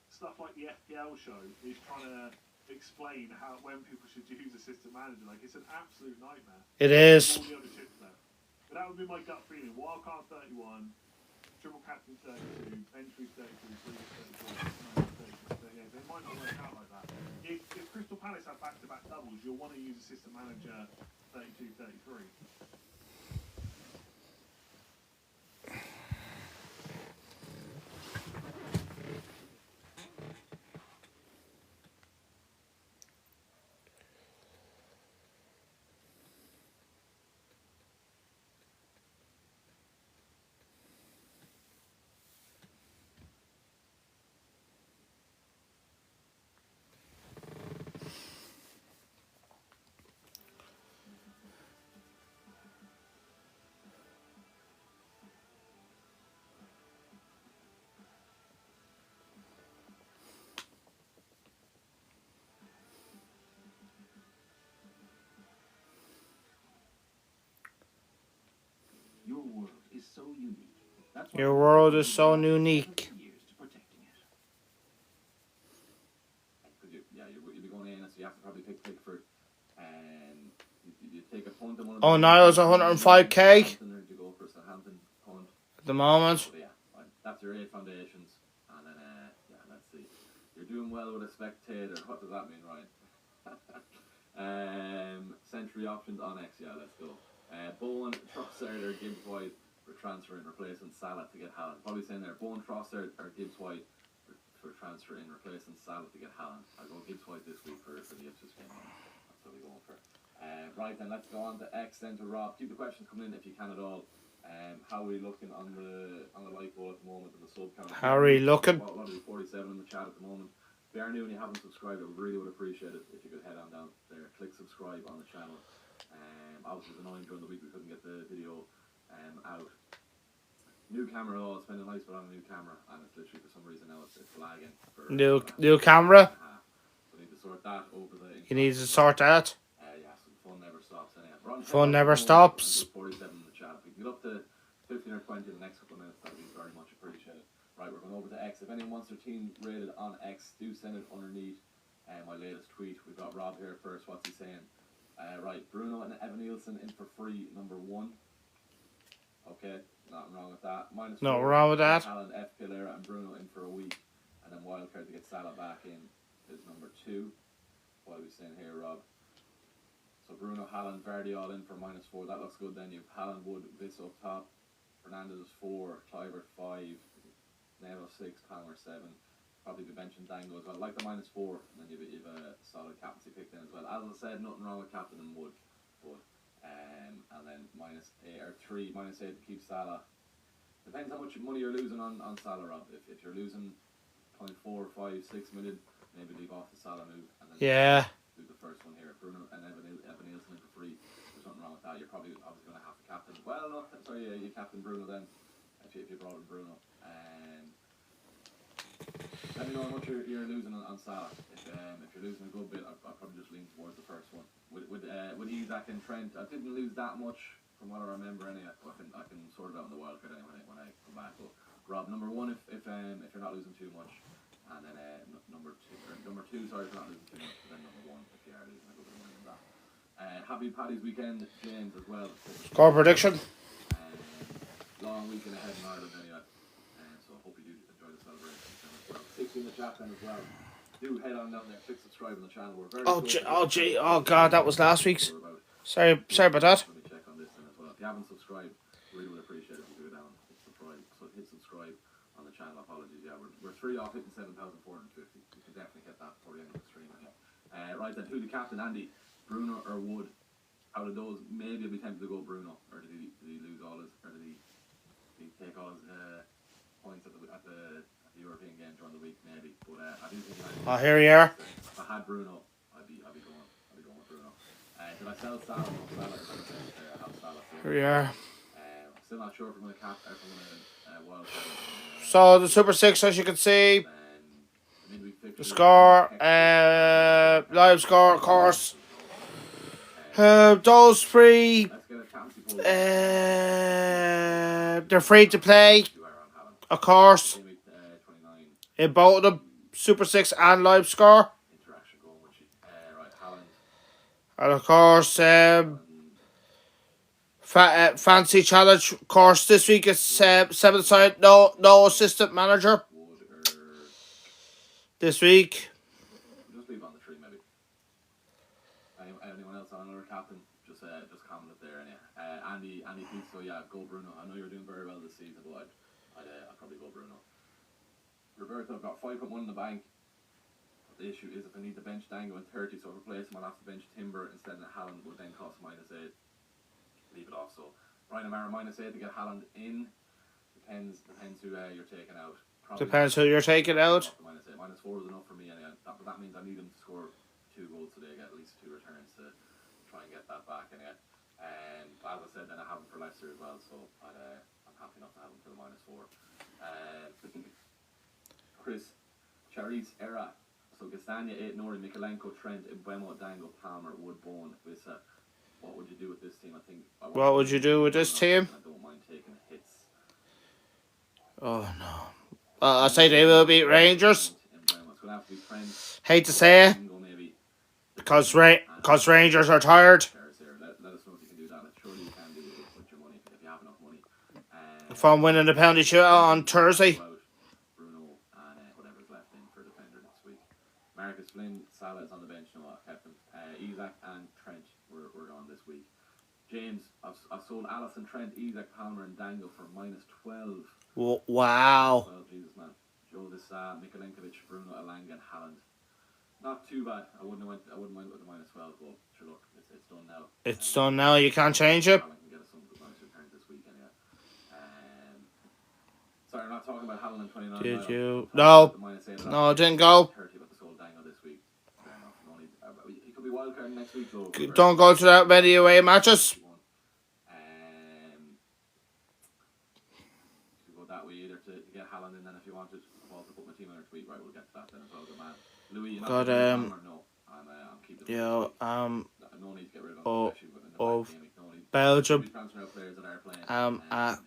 stuff like the FPL show is trying to explain when people should use assistant manager. Like, it's an absolute nightmare. It is. All the other shit there. But that would be my gut feeling. Wildcard 31, triple captain 32, bench boost 33, free hit 34, 36, 38. They might not work out like that. If Crystal Palace have back-to-back doubles, you'll want to use assistant manager 32, 33. Your world is so unique. That's why Your world is so unique. years to protecting it. You'll be going in, so you have to probably pick Pickford, and you take a punt on one of the. Oh, Niall's 105k to go for Southampton punt. at the moment. But yeah, right. That's your 8 foundations, and then let's see. You're doing well with a spectator. What does that mean, Ryan? Century options on X. Yeah, let's go. Bowen, Trossard or Gibbs White for transfer in replacing Salah to get Haaland. Probably saying there, Bowen, Trossard or Gibbs White for transfer in replacing Salah to get Haaland. I'll go Gibbs White this week for the Ipswich game. That's what we're going for. Right then, let's go on to X then to Rob. Keep the questions coming in if you can at all. How are we looking on the like goal at the moment and the sub count? How are we looking? What are we, 47 in the chat at the moment? If you are new and you haven't subscribed, I really would appreciate it if you could head on down there, click subscribe on the channel. Obviously, it was annoying during the week we couldn't get the video out. New camera, it's been a nice one on a new camera, and it's literally for some reason now it's lagging. New camera. So we need to sort that over the. You need to sort that. Yeah, so fun never stops. Anyhow. Fun never stops. 47 in the chat. If we can get up to 15 or 20 in the next couple of minutes, that would be very much appreciated. Right, we're going over to X. If anyone wants their team rated on X, do send it underneath my latest tweet. We've got Rob here first. What's he saying? Right, Bruno and Evan Nielsen in for free, number 1. Okay, nothing wrong with that. Minus Nothing 4, wrong with that. Alan F. Pilera and Bruno in for a week. And then wildcard to get Salah back in is number 2. What are we saying here, Rob? So Bruno, Haaland, Vardy all in for minus 4. That looks good then. You've Haaland, Wood, Viss up top. Fernandez is 4. Clivert 5. Nevo 6. Palmer 7. Probably be benching Dango as well. I like the minus 4, and then you've a solid captaincy pick then as well. As I said, nothing wrong with captain and Wood, but and then minus 8 or 3, minus 8 to keep Salah. Depends how much money you're losing on Salah, Rob. If you're losing 0.4, 5, 6 million, maybe leave off the Salah move and then do the first one here. Bruno and Evan Nielsen for free. There's nothing wrong with that. You're probably obviously going to have to captain. Well, no, sorry, you captain Bruno then if you brought in Bruno. Let me know how much you're losing on Salah. If you're losing a good bit, I'd probably just lean towards the first one. With Isak and Trent, I didn't lose that much from what I remember anyway. I can sort it out in the wildcard anyway when I come back. But Rob, number 1 if you're not losing too much, and then number 2, sorry, if you're not losing too much, but then number 1 if you are losing a good bit of money on that. Happy Paddy's weekend, James, as well. Score prediction. Long weekend ahead in Ireland anyway. So I hope you do enjoy the celebration as well. 6 in the chat then as well. Do head on down there, click subscribe on the channel. We're very Oh god, that was last week's. Sorry about that. Let me check on this then as well. If you haven't subscribed, really would appreciate it if you go down and hit subscribe on the channel. Apologies, yeah, we're 3 off hitting 7,450. You can definitely get that before the end of the stream. Yeah. Right then, who the captain, Andy? Bruno or Wood? Out of those, maybe I'll be tempted to go Bruno, or did he lose all his, or did he Oh, here you are. If I had Bruno, I'd be going with Bruno. Did I sell Salah? No, Salah is on the bench there. I have Salah still. Here you are. Still not sure if I'm going to cap or if I'm going to wild card. So the Super 6, as you can see, The midweek the fixtures, score, live score, of course. Those three, Let's get a captaincy poll. they're free to play, You are on Haaland. of course, Midweek 29 in both of them, Super 6 and live score. interaction goal. Right, Haaland. And of course, fancy challenge, of course, this week is 7-side, no assistant manager Wood or this week. just leave on the tree maybe. Anyone else on another captain? Just comment it there. Andy Peace. So yeah, go Bruno. I know you're doing very well this season, but I'd probably go Bruno. Roberto, I've got 5.1 in the bank. But the issue is if I need to bench Dango in 30, so if I replace him, I'll have to bench Timber instead of Haaland, would then cost -8. Leave it off. So Ryan Amara -8 to get Haaland in. Depends who you're taking out. Probably Depends who you're taking out. -8. -4 is enough for me anyway. That means I need him to score 2 goals today, get at least 2 returns to try and get that back anyway. As I said, then I have him for Leicester as well, so I'm happy enough to have him for the -4. Chris, Charis, Era. So Gastania, 8, Nori, Mikalenko, Trent, Mbeumo, Dango, Palmer, Wood, Bowen, Wissa. What would you do with this team? What would you do with this team? I don't mind taking hits. Oh no. I say they will beat Rangers. It's going to have to be Trent, Hate to say it, Dango maybe. because Rangers are tired. Shares here. Let us know if you can do that. Surely you can do it with your money if you have enough money. From winning the penalty shootout on Thursday. Bruno and whatever's left in for defender next week. Marcus Flynn, Salah is on the bench. No, I kept him. Isaac and Trent were on this week. James, I've sold Allison, Trent, Isaac, Palmer, and Dango for -12. Wow. Well, Jesus man. Joe Dessa, Mikalenkovic, Bruno, Elanga, and Haaland. Not too bad. I wouldn't mind with the -12, but sure, look, it's done now. It's done now. You can't change it. Haaland can get us some good nice returns this week anyway. Sorry, I'm not talking about Haaland in 29. Did I'm you? talking No. about the -8 No, it didn't go. 30 with the sold Dango this week. Fair enough. No need, he could be wildcard next week though. Don't go to that many away matches. You go that way either to get Haaland in then if you wanted. I've also put my team on a tweet. Right, we'll get to that then as well. Good man. Louis, you're not God, doing Palmer? No. I'm keeping him. Yeah, No need to get rid of him. of- especially in the of back game. No need. Belgium. We transfer out players that are playing a in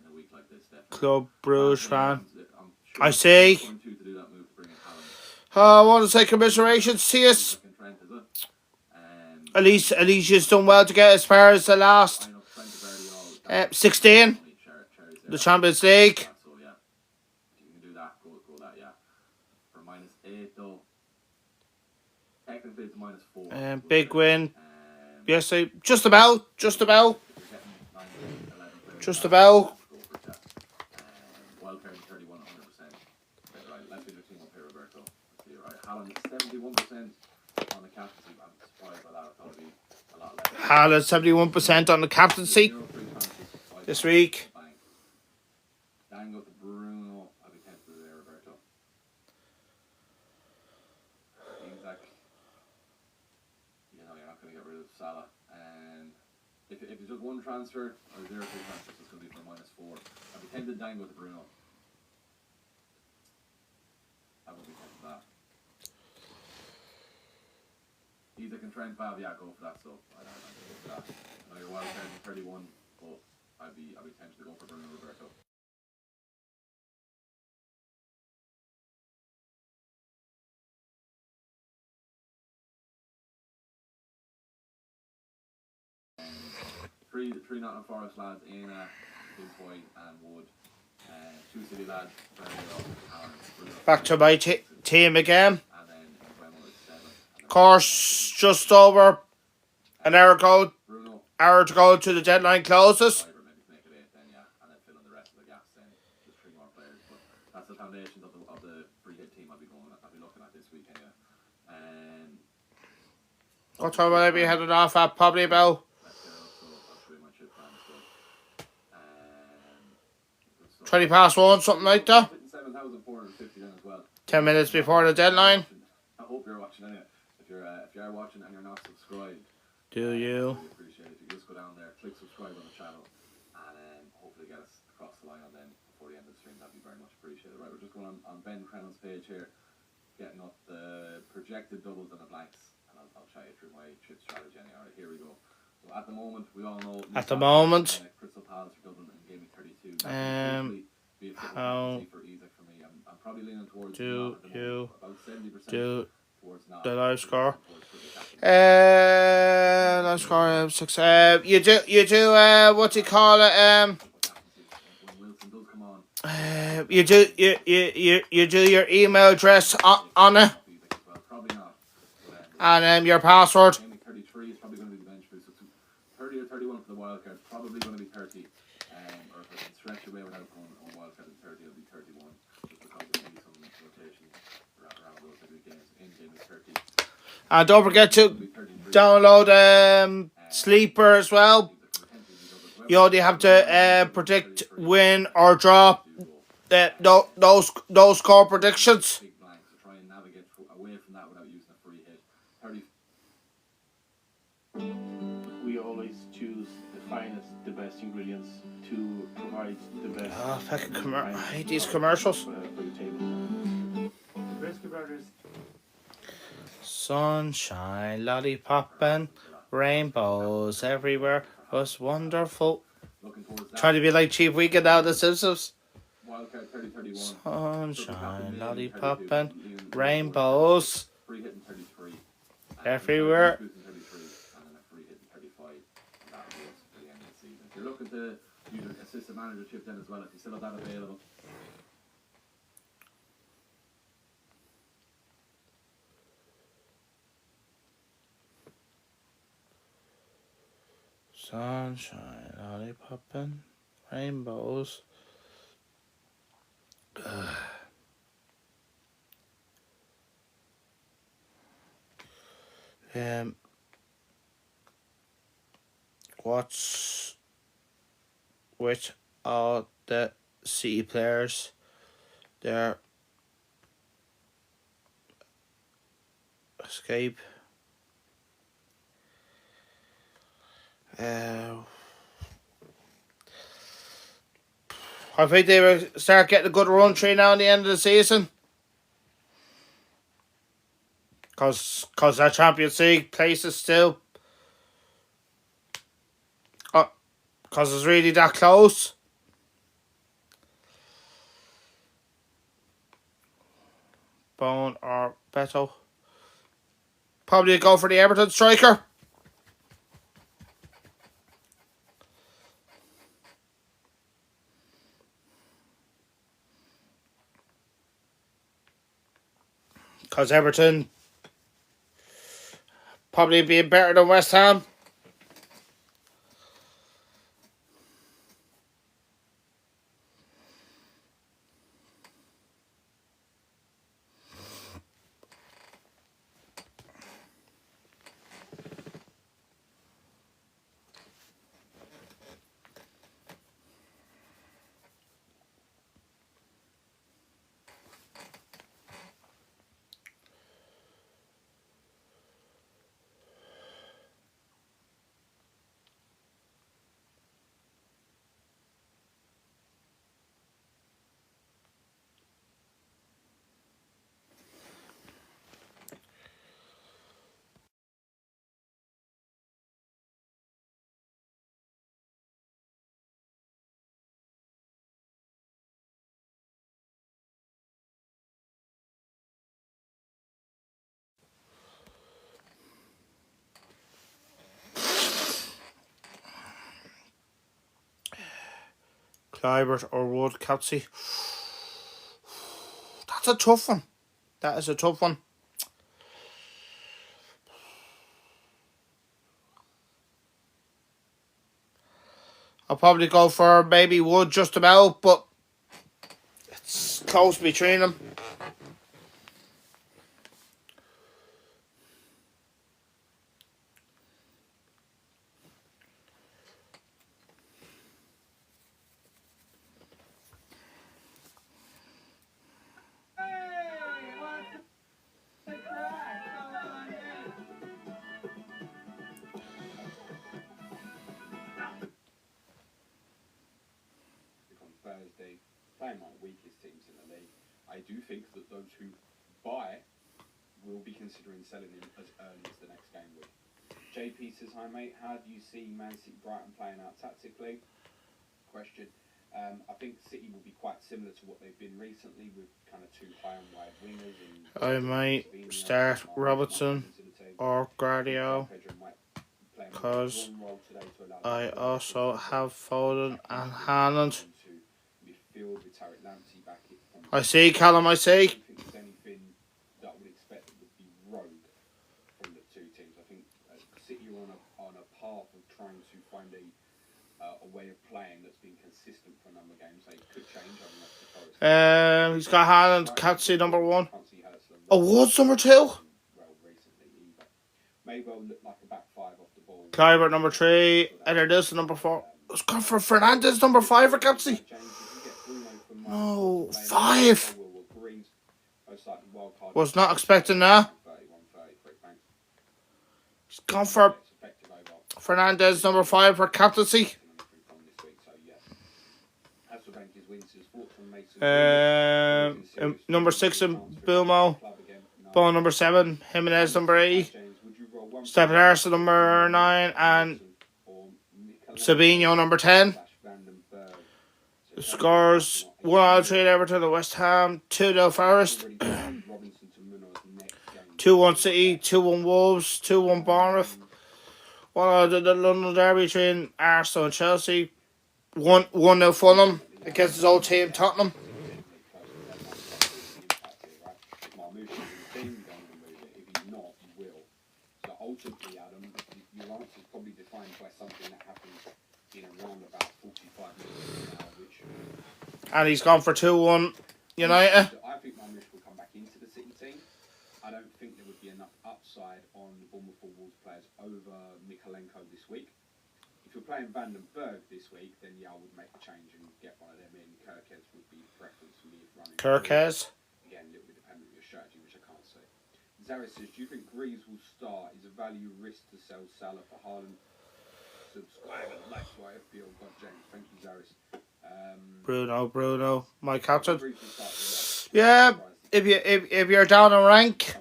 a week like this, definitely. Club Bruges fan. I'm I see. going to do that move to bring in Haaland. I want to say commiserations to you. Second Trent, is it? At least you've done well to get as far as the last I know Trent is already all 16, Cherries the there. Champions League. So yeah, if you can do that, go that, yeah. For -8 though, technically it's -4. Big win. Um, Yes, just about. if you're getting 9, 11 players, Just about. go for it, yeah. Wildcard 31, 100%. Right, let's get your team up here, Roberto. Let's see, right. Haaland 71% on the captaincy. I'm surprised by that. I thought it'd be a lot less. Haaland 71% on the captaincy 0 free transfers, 5 this week. Bang. Dango to Bruno. I'll be tempted there, Roberto. Isaac. You know, you're not going to get rid of Salah. If it's just one transfer or 0 free transfers, it's going to be for -4. I'll be tempted Dango to Bruno. I would be tempted that. Isaac and Trent, Val, yeah, go for that. So I don't know, go for that. I know you're wild card in 31, but I'd be tempted to go for Bruno Roberto. Three Nottingham Forest lads, Aina, Big Boy, and Wood. 2 City lads, Bruno, Back to my team again. and then Mbeumo is 7. Of course, just over an hour ago, Bruno, hour to go to the deadline closes. 5 or maybe to make it 8 then, yeah, and then fill in the rest of the gaps then, just 3 more players. But that's the foundations of the free hit team I'll be looking at this week anyway. What time will I be headed off at? Probably about Let's get it up, so I'll show you my chip plan. So, 20 past 1, something like that. 7,450 then as well. 10 minutes before the deadline. you're watching anyway. If you are watching and you're not subscribed, Do I you? really appreciate it. If you just go down there, click subscribe on the channel, and hopefully get us across the line on then before the end of the stream. That'd be very much appreciated. Right, we're just going on Ben Crennan's page here, getting up the projected doubles and the blanks, and I'll chat you through my chip strategy anyway. Alright, here we go. So at the moment, we all know At the moment, Crystal Palace for Dublin and gave me 32. Be a how for Isaac for me. I'm probably leaning towards do not at the you moment, about 70% do towards not. the live score? Towards triple captain. Live score 6. You do what do you call it? When Wilson does come on, You do your email address on it, well, probably not. and your password. Maybe 33 is probably going to be the bench boost. So 30 or 31 for the wild card, probably going to be 30. Or if I can stretch away without going on wild card at 30, it'll be 31. Just because there may be some rotation around those every games. In game is 30. And don't forget to It'll be 33. download Sleeper as well. You only have to predict win or draw. Those score predictions. Big blank, so try and navigate away from that without using a free hit. 30. We always choose the finest, the best ingredients to provide the best. Oh, fucking I hate these commercials. For your table. Rescue Brothers. Sunshine, lollipopping, rainbows everywhere. Was wonderful. Looking towards that. Trying to be like Chief Weekend out of The Simpsons. Wildcard 30-31. Sunshine, lollipopping, rainbows Free hit in 33. everywhere. Boost in 33, and then a free hit in 35. And that will be us for the end of the season. If you're looking to use an assistant manager chip then as well, if you still have that available. Sunshine, lollipopping, rainbows. What's with all the City players? Their escape. I think they will start getting a good run through now in the end of the season. Cause that Champions League place is still. Cause it's really that close. Bone or Beto. Probably go for the Everton striker. Because Everton probably being better than West Ham. Clibert or Wood, Kelsey. That's a tough one. That is a tough one. I'll probably go for maybe Wood just about, but it's close between them. Thursday, playing one of the weakest teams in the league. I do think that those who buy will be considering selling him as early as the next game week. JP says, hi mate, how do you see Man City Brighton playing out tactically? Question. I think City will be quite similar to what they've been recently, with kind of two high and wide wingers. I might start Robertson or Guardiola, because I also have Foden and Haaland. I see, Callum, I see. I don't think there's anything that I would expect that would be rogue from the two teams. I think City are on a path of trying to find a way of playing that's been consistent for a number of games. They could change. I mean, He's got Haaland, can't see number one. can't see Hurst Oh, what's number two? well recently either. May well look like a back five off the ball. Clivert number 3, and it is number 4. It's gone for Fernandez number 5, I can't see. No, 5. Was not expecting that. He's gone for Fernandez number 5 for captaincy. Number 6 in Bilmo. Ball number 7. Jimenez number 8. Stephen Harrison number 9. And Sabinho number 10. The scores 1-3 Everton to West Ham, 2-0 Forest, 2-1 City, 2-1 Wolves, 2-1 Bournemouth. The London derby between Arsenal and Chelsea, 1-0 Fulham against his old team Tottenham. Ultimately, Adam, your answer is probably defined by something that happened in around about 45 minutes now, which... And he's gone for 2-1 United. I think Marmoush will come back into the City team. I don't think there would be enough upside on the Bournemouth or Wolves players over Mikalenko this week. If you're playing Van den Berg this week, then yeah, I would make the change and get one of them in. Kirkez would be the preference for me if running. Kirkez. Again, a little bit dependent on your strategy, which I can't say. Zaris says, do you think Greaves will start? Is a value risk to sell Salah for Haaland? Subscribe and like to our FPL. God, James. Thank you, Zaris. Bruno, my captain. Yeah, if you're down in rank,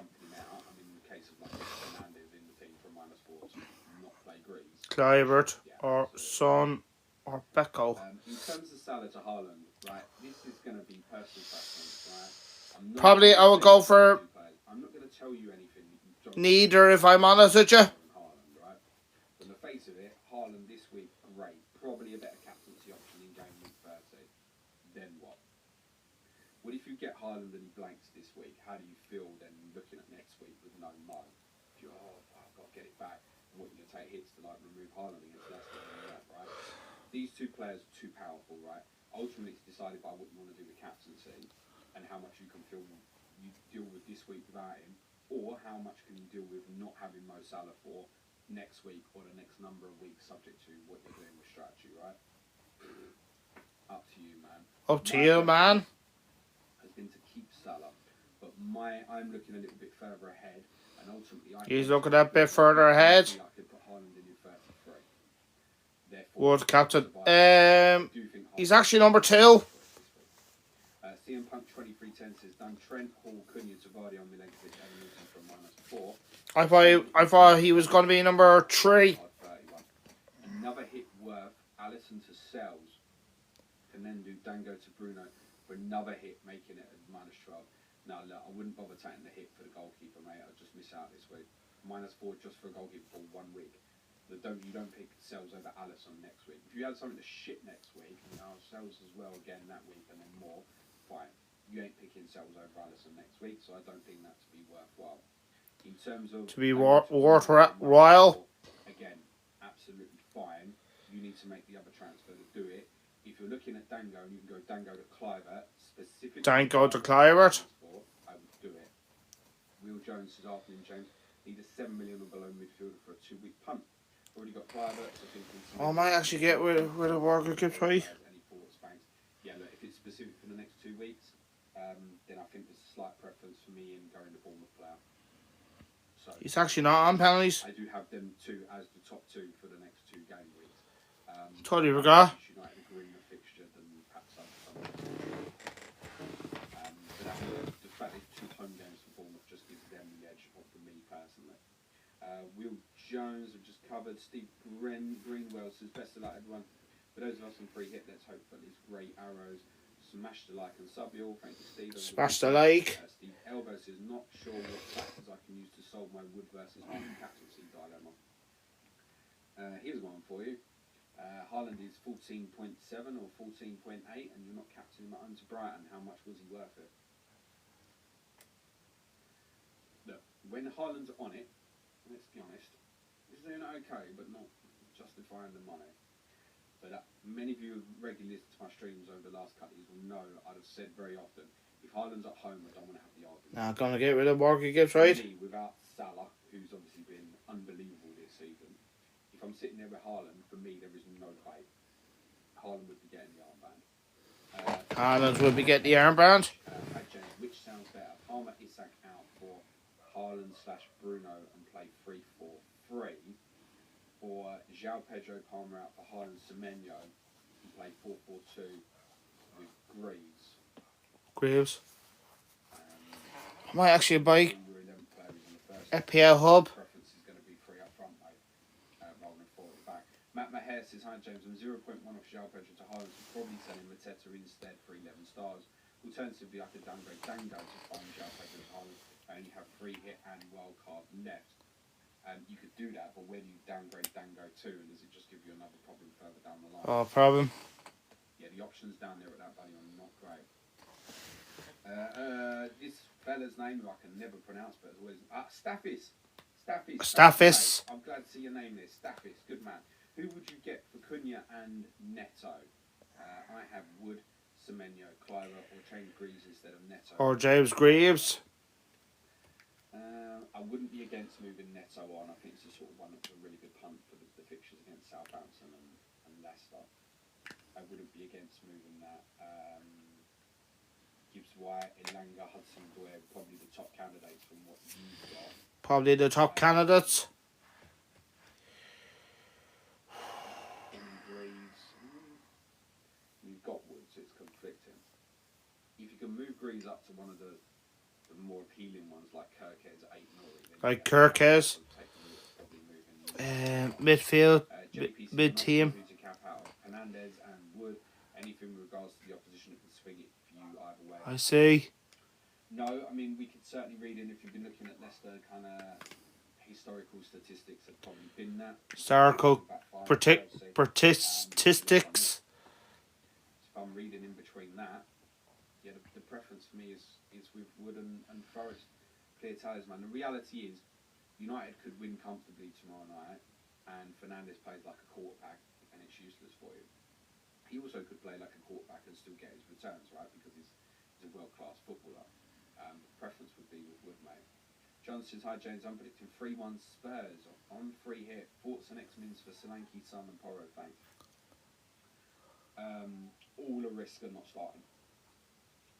Kluivert or Son or Beko. In terms of Salah to Haaland, right? This is going to be personal preference, right? Probably I would go for I'm not going to tell you anything. neither, if I'm honest with you. Haaland, right? From the face of it, Haaland this week, great. Probably a better captaincy option in game week 30. Then what? What if you get Haaland and he blanks this week? How do you feel then looking at next week with no Mo? If you're, I've got to get it back. And what you're going to take hits to like remove Haaland against Leicester and that, right? These two players are too powerful, right? Ultimately, it's decided by what you want to do with captaincy and how much you can feel you deal with this week without him, or how much can you deal with not having Mo Salah for next week or the next number of weeks, subject to what you're doing with strategy, right? Up to you, man. Up to you, man. Has been to keep Salah, but I'm looking a little bit further ahead, and ultimately He's looking a bit further ahead. I could put Haaland in 33. Therefore, World captain. do you think He's actually number 2. CM Punk 2310 says done Trent, Hall, Cunha, Tavares on Milenkovic, and from -4. I thought he was going to be number 3. 31. Another hit worth Alisson to Sells, and then do Dango to Bruno for another hit, making it at -12. Now, look, I wouldn't bother taking the hit for the goalkeeper, mate. I'd just miss out this week. -4 just for a goalkeeper for 1 week. You don't pick Sells over Alisson next week. If you had something to shit next week, Sells as well again that week and then more, fine. You ain't picking Sells over Alisson next week, so I don't think that to be worthwhile. In terms of To be worthwhile. Again, absolutely fine. You need to make the other transfer to do it. If you're looking at Dango, you can go Dango to Kluivert, specifically. Dango to Kluivert. I would do it. Will Jones says, afternoon, James. Need a 7 million or below midfielder for a 2-week punt. Already got Kluivert. I might actually get rid of Walker Gibbs. Any thoughts, thanks. Yeah, look, if it's specific for the next 2 weeks, then I think there's a slight preference for me in going to Bournemouth player. So He's actually not on penalties. I do have them 2 as the top 2 for the next 2 game weeks. Totally forgot. United agreeing a fixture, then perhaps I'd Will Jones, we've just covered. Steve Greenwell says, best of luck, everyone. For those of us on free hit, let's hope for these great arrows. Smash the like and sub you all. Thank you, Steve. Smash the like. Steve Elbow says, not sure what factors I can use to solve my Wood versus Haaland captaincy dilemma. Here's one for you. Haaland is 14.7 or 14.8, and you're not captaining him at home to Brighton. How much was he worth it? Look, when Haaland's on it, let's be honest, he's doing okay, but not justifying the money. But many of you who regularly listen to my streams over the last couple of years will know I'd have said very often, if Haaland's at home, I don't want to have the argument. Not gonna get rid of Morgan Gibbs, right? Me, without Salah, who's obviously been unbelievable this season, if I'm sitting there with Haaland, for me there is no debate. Haaland would be getting the armband. Haaland will be getting the armband. Hi James, which sounds better? Palmer Isak out for Haaland/Bruno and play 3-4-3, or João Pedro Palmer out for Haaland Semenyo and play 4-4-2 with Greaves. Greaves. I might actually buy We're 11 players in the first. FPL Hub. Preference is going to be 3 up front, mate, rather than 4 at the back. Matt Maher says, hi James, I'm 0.1 off João Pedro to Haaland, so probably selling Mateta instead for 11 stars. Alternatively, I could downgrade Dango to find João Pedro to Haaland. I only have free hit and wild card left. You could do that, but where do you downgrade Dango to, and does it just give you another problem further down the line? Oh, problem. Yeah, the options down there at that value are not great. This fella's name, who I can never pronounce, but as always, Staffis. Staffis. I'm glad to see your name there, Staffis. Good man. Who would you get for Cunha and Neto? I have Wood, Semenyo, Cliver, or James Greaves instead of Neto. Or James Greaves. I wouldn't be against moving Neto on. I think it's a sort of one of a really good punt for the fixtures against Southampton and Leicester. I wouldn't be against moving that. Gibbs White, Elanga, Hudson Odoi, probably the top candidates from what you've got. Probably the top candidates. Greaves. You've got Wood, so it's conflicting. If you can move Greaves up to one of the more appealing ones like Kirkes at 8 Norrie. Like Kirkes. Midfield. Mid-team. Hernandez and Wood. Anything with regards to the opposition that can swing it for you either way. I see. No, I mean, we could certainly read in, if you've been looking at Leicester, kind of historical statistics have probably been that. Historical statistics. If I'm reading in between that, yeah, the preference for me is with Wood and Forest. Clear talisman. The reality is, United could win comfortably tomorrow night, and Fernandes plays like a quarterback, and it's useless for you. He also could play like a quarterback and still get his returns, right? Because he's a world-class footballer. Preference would be with Wood, mate. John says, hi James, I'm predicting 3-1 Spurs on free hit. Thoughts and X-Mins for Solanke, Son and Porro, thanks. All the risk are not starting.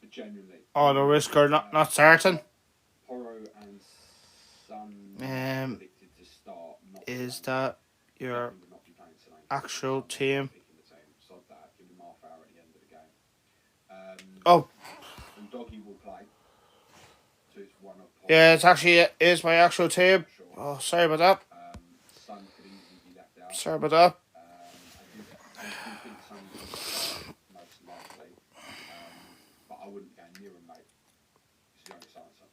But genuinely. All the risk are not certain. Porro and Son predicted to start. Not Is playing. that your Definitely would not be playing Solanke. actual team? Picking the team. Sod that. Give him half hour at the end of the game. Oh, And Doggy will play. So it's one of Porro. yeah, it is my actual team. Sure. Oh, sorry about that. Son could easily be left out. Sorry about that. I do think Son will start, most likely. But I wouldn't go near him, mate. It's the honest answer.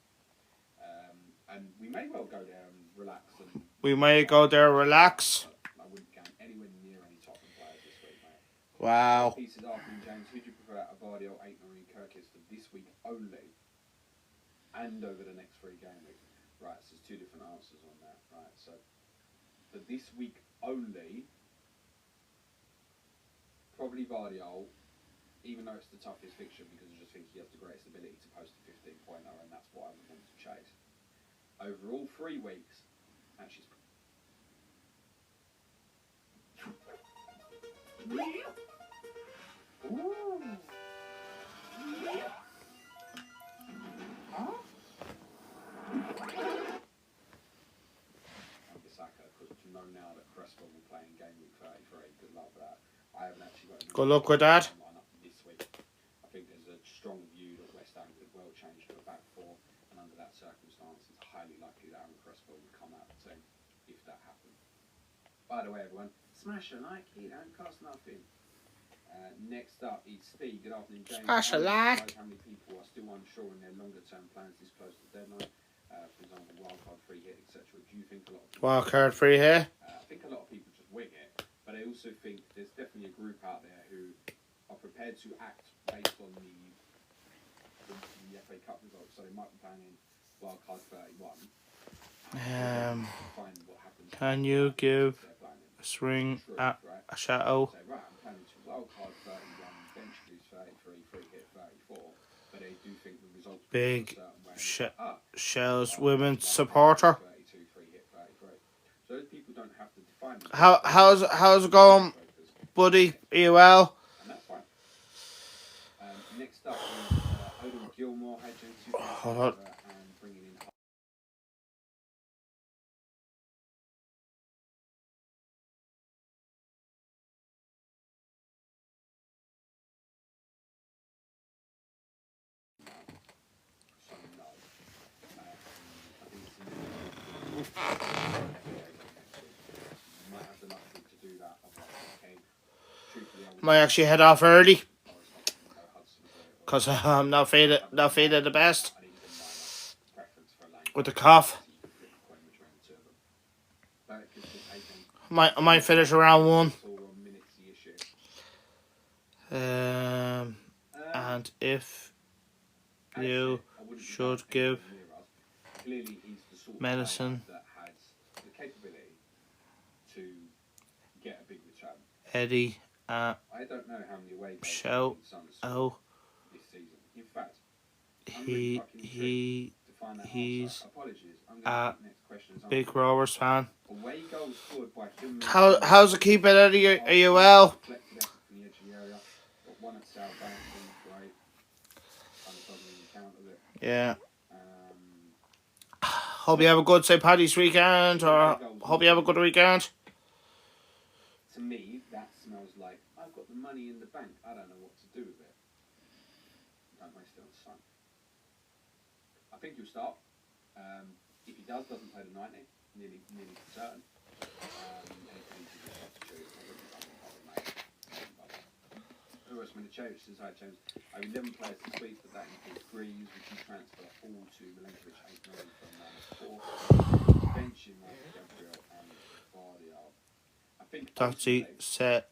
And we may well go there and relax. And We may go there, relax. I wouldn't go anywhere near any Tottenham players this week, mate. Wow. Pieces after James, who do you prefer out of Vardy, Aitner and Kirkis for this week only? And over the next 3 game weeks. Right, so there's 2 different answers on that. Right, so for this week only, probably Vardiol, even though it's the toughest fixture, because I just think he has the greatest ability to post a 15-pointer, and that's what I would want to chase. Over all 3 weeks, actually, because to know now that Crespo will play in game week 33, good luck with that. I haven't actually got any Good luck with that. lineup this week. I think there's a strong view that West Ham could well change to a back 4, and under that circumstance, it's highly likely that Aaron Crespo would come out of the team. By the way, everyone, smash a like. It don't cost nothing. Next up is Steve. Good afternoon, James. Smash a like. How many people are still unsure in their longer-term plans this close to the deadline? For example, wildcard free hit, etc. Do you think a lot of people... Wild card free here. I think a lot of people just wing it, but I also think there's definitely a group out there who are prepared to act based on the FA Cup results. So they might be planning wildcard 31. Find what happens. Can you give They're planning. a swing True, at right? a shadow? Say, right, I'm planning to wildcard 31, bench boost 33, free hit 34, but they do think the results will Big be a certain way. Shell's women's supporter. 32, free hit 33. So those people don't have to define it. How's it going, buddy? Are you well? And that's fine. Next up is Odin Gilmore, head to Hold on. and bringing in. So no. I think it's might have the luxury to do that. Okay. Truthfully, I would Might actually head off early no Hudson or because I'm not feeling the best I think it's a minor preference for a lane. with the cough. But it could take them I might finish around 1. all on minutes the issue. And if As you said, I wouldn't be should doubting give him near us. Clearly, he's the sort of medicine player that has the capability to get a big return. Eddie I don't know how many away goals Shout he's done oh this season. In fact, I'm really fucking intrigued he to find that he's answer. Apologies. I'm a going to the next question. as big answer. Rovers fan. Away goals scored by him. How's it keeping, Eddie? Are you well? Deflected effort from the edge of the area. Got one at Southampton, great. Kind of doesn't even count, does it? Yeah. Um, Hope you have a good St. Paddy's weekend, or hope you have a good weekend. to me, that smells like I've got the money in the bank. I don't know what to do with it. Don't waste it on the sun. I think he'll start. If he doesn't play the 90, nearly for certain. Anything to just substitute. I wouldn't bother, mate. Who else? When the James says, hi James, I have 11 players this week, but that includes Greaves, which you transfer all to Milenkovic 8-9 from -4. Benching like Gabriel and Vardial. I think Dotsy ultimately,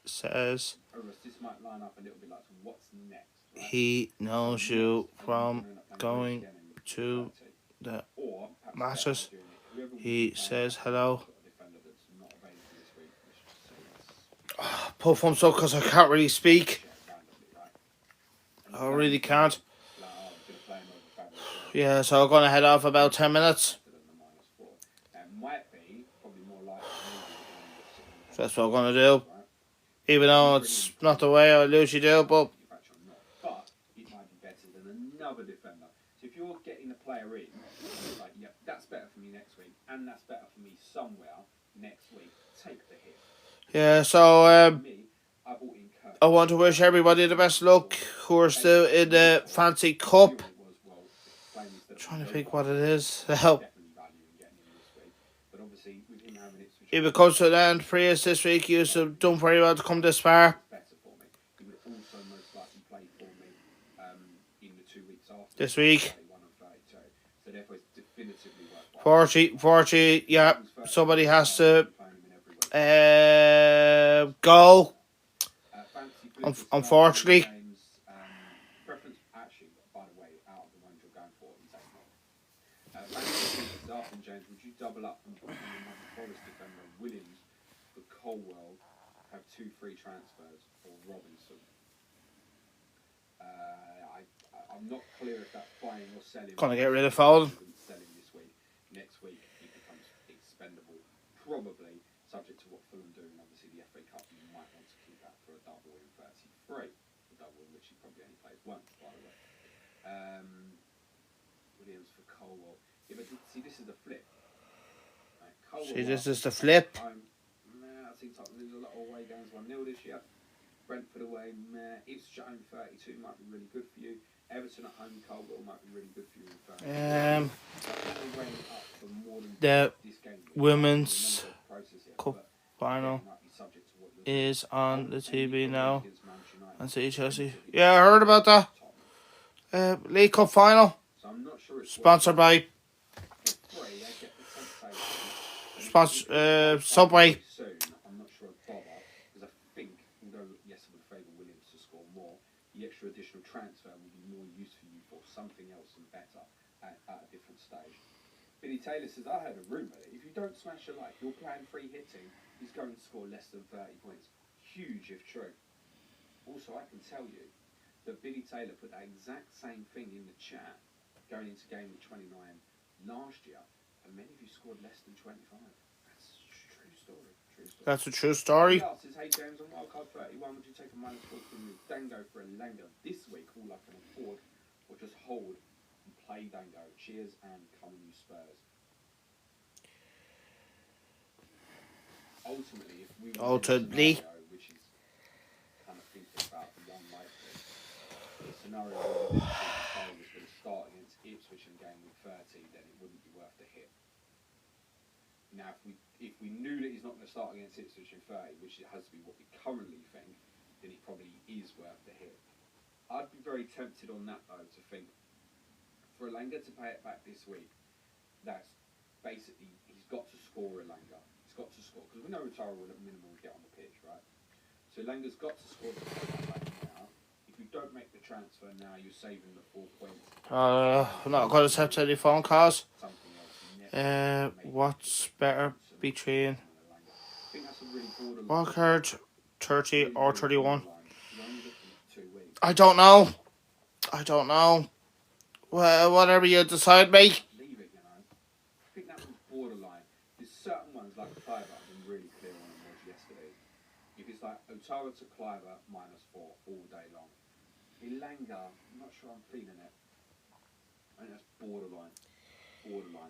says this might line up a little bit like what's next. Right? he knows you from going to the Or perhaps matches. better doing it. Whoever He we find says out hello. got a defender that's not available this week, we should say yes. Pull thumbs up because I can't really speak. Check randomly, right? And I really can't. like, oh, I'm gonna play him over Fabio Silva. Yeah, so I'm going to head off about 10 minutes. Better than the -4. Now, it might be probably more likely maybe So that's what I'm going to do. right? Even though it's not the way I usually do, but In fact, I'm not. But it might be better than another defender. So if you're getting a player in, and it's like, yep, that's better for me next week, and that's better for me somewhere next week, take the hit. yeah, so For me, I bought in Kirk. I want to wish everybody the best luck who are still in the Fancy Cup. Trying to think what it is. Help. But obviously, with him having it, If it comes to an end, Prius this week, you have done very well to come this far. better for me. He would also most likely play for me in the 2 weeks after. This week. 31 and 32. So therefore, it's definitively worthwhile. 40, yeah, somebody has to go. Unfortunately. Preference, actually, by the way, out of the ones you're going for, he's fancy Arthur James, would you double up and put in another Forest defender, Williams, for Colwell, have 2 free transfers, or Robinson? I'm not clear if that's buying or selling. Gonna get rid of Foden. Selling this week. Next week, he becomes expendable. Probably, subject to what Fulham do, and obviously the FA Cup, you might want to keep that for a double in 33. A double in which he probably only plays once, by the way. Williams for Colwell. Yeah, but see, this is the flip. Right, Colwell See, this up is the flip. at home. I think there's a lot of away games 1-0 this year. Brentford away, Ipswich at home 32 might be really good for you. Everton at home, Colwell might be really good for you. In 32. The Women's Cup final Again, might be subject to what you're doing. is on the And TV you've got now. against Manchester United. And City Chelsea. And you've got Yeah, I heard about that. Tottenham. League Cup final. So I'm not sure it's Sponsored by free. I get the temptation. Subway. Soon, I'm not sure I'd bother because I think, although yes, I would favour Williams to score more, the extra additional transfer will be more use for you for something else and better at a different stage. Billy Taylor says, I heard a rumour that if you don't smash a like, your plan free hitting is going to score less than 30 points. Huge if true. Also, I can tell you that Billy Taylor put that exact same thing in the chat going into game week 29 last year, and many of you scored less than 25. That's a true story. True story. That's a true story. He asks, hey James, on wildcard 31, would you take a -4 from Dango for a Langer this week, all I can afford, or just hold and play Dango? Cheers and come on you Spurs. Ultimately, if we were in a scenario, which is kind of thinking about the unlikely, the scenario where the player was going to start against Ipswich in game week 30, then it wouldn't be worth the hit. Now, if we knew that he's not going to start against Ipswich in 30, which it has to be what we currently think, then he probably is worth the hit. I'd be very tempted on that though to think for Elanga to pay it back this week, that's basically he's got to score Elanga. He's got to score because we know Utara will at minimum get on the pitch, right? So Elanga's got to score the back now. If you don't make the transfer now, you're saving the 4 points. I'm not going to accept any phone calls. Something else. What's better between I think that's a really borderline. wildcard 30 or 31? You're only looking at 2 weeks. I don't know. Well, whatever you decide, mate. Leave it, you know. I think that was borderline. There's certain ones like Cliver I've been really clear on was yesterday. If it's like Otara to Cliver -4 all day long. Elanga, I'm not sure I'm feeling it. I think that's borderline.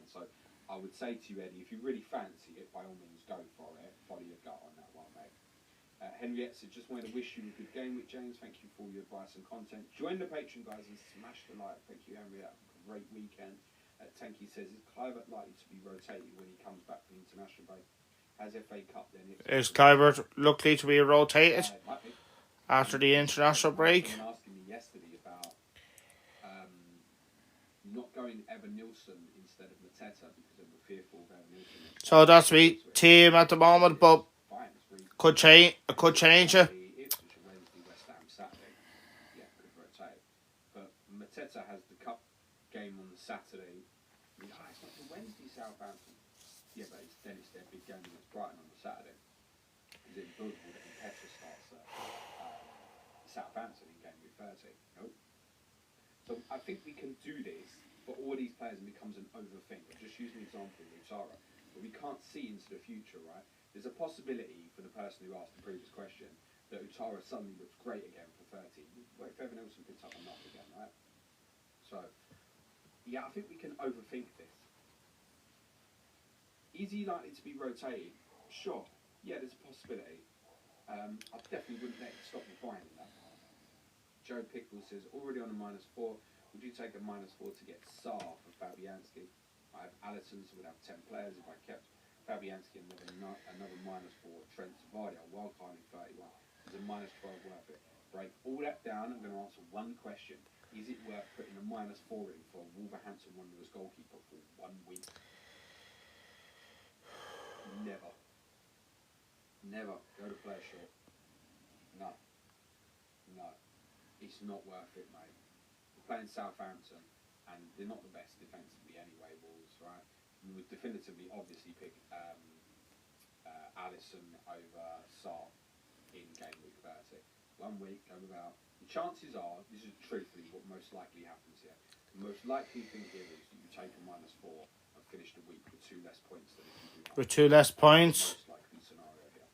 So I would say to you, Eddie, if you really fancy it, by all means go for it. Follow your gut on that one, mate. Henriette said, just wanted to wish you a good game with James. Thank you for all your advice and content. Join the Patreon, guys, and smash the like. Thank you, Henriette. Great weekend. Tanky says, is Clivert likely to be rotated when he comes back from the international break? Has FA Cup then? Is Clivert likely to be rotated Might be. after the international break? Someone asking me yesterday about not going Evan Nilsson instead of Mateta because they were fearful of Evan Nilsson. So that's me team at the moment, but Fine, it's really could change it. Ipswich and Wednesday, West Ham Saturday. Yeah, could rotate. But Mateta has the cup game on the Saturday. It's not the Wednesday, Southampton. Yeah, but then it's their big game against Brighton on the Saturday. Is it Bournemouth that Petra starts at Southampton in game week 30? Nope. So I think we can do this for all these players and becomes an overthink. I'll just use an example with Utara. But we can't see into the future, right? There's a possibility for the person who asked the previous question that Utara suddenly looks great again for 30. What if Evan Nilsson picks up a knock again, right? So, yeah, I think we can overthink this. Is he likely to be rotated? Sure. Yeah, there's a possibility. I definitely wouldn't let it stop me buying that. Joe Pickles says, already on a -4. Would you take a -4 to get Sarr for Fabianski? I have Alisson, so we'd have 10 players if I kept Fabianski and another -4. Trent Vardy, wildcard in 31. Is a -12 worth it? Break all that down. I'm going to answer one question. Is it worth putting a -4 in for Wolverhampton Wanderers goalkeeper for 1 week? Never. Go to player short. No. It's not worth it, mate. We're playing Southampton, and they're not the best defensively anyway, Wolves, right? We would definitively, obviously, pick Alisson over Sarr in game week 30. 1 week, go without. The chances are, this is truthfully what most likely happens here. The most likely thing here is that you take a -4 and finish the week with 2 less points than if you do that. With 2 less points. Most likely scenario here.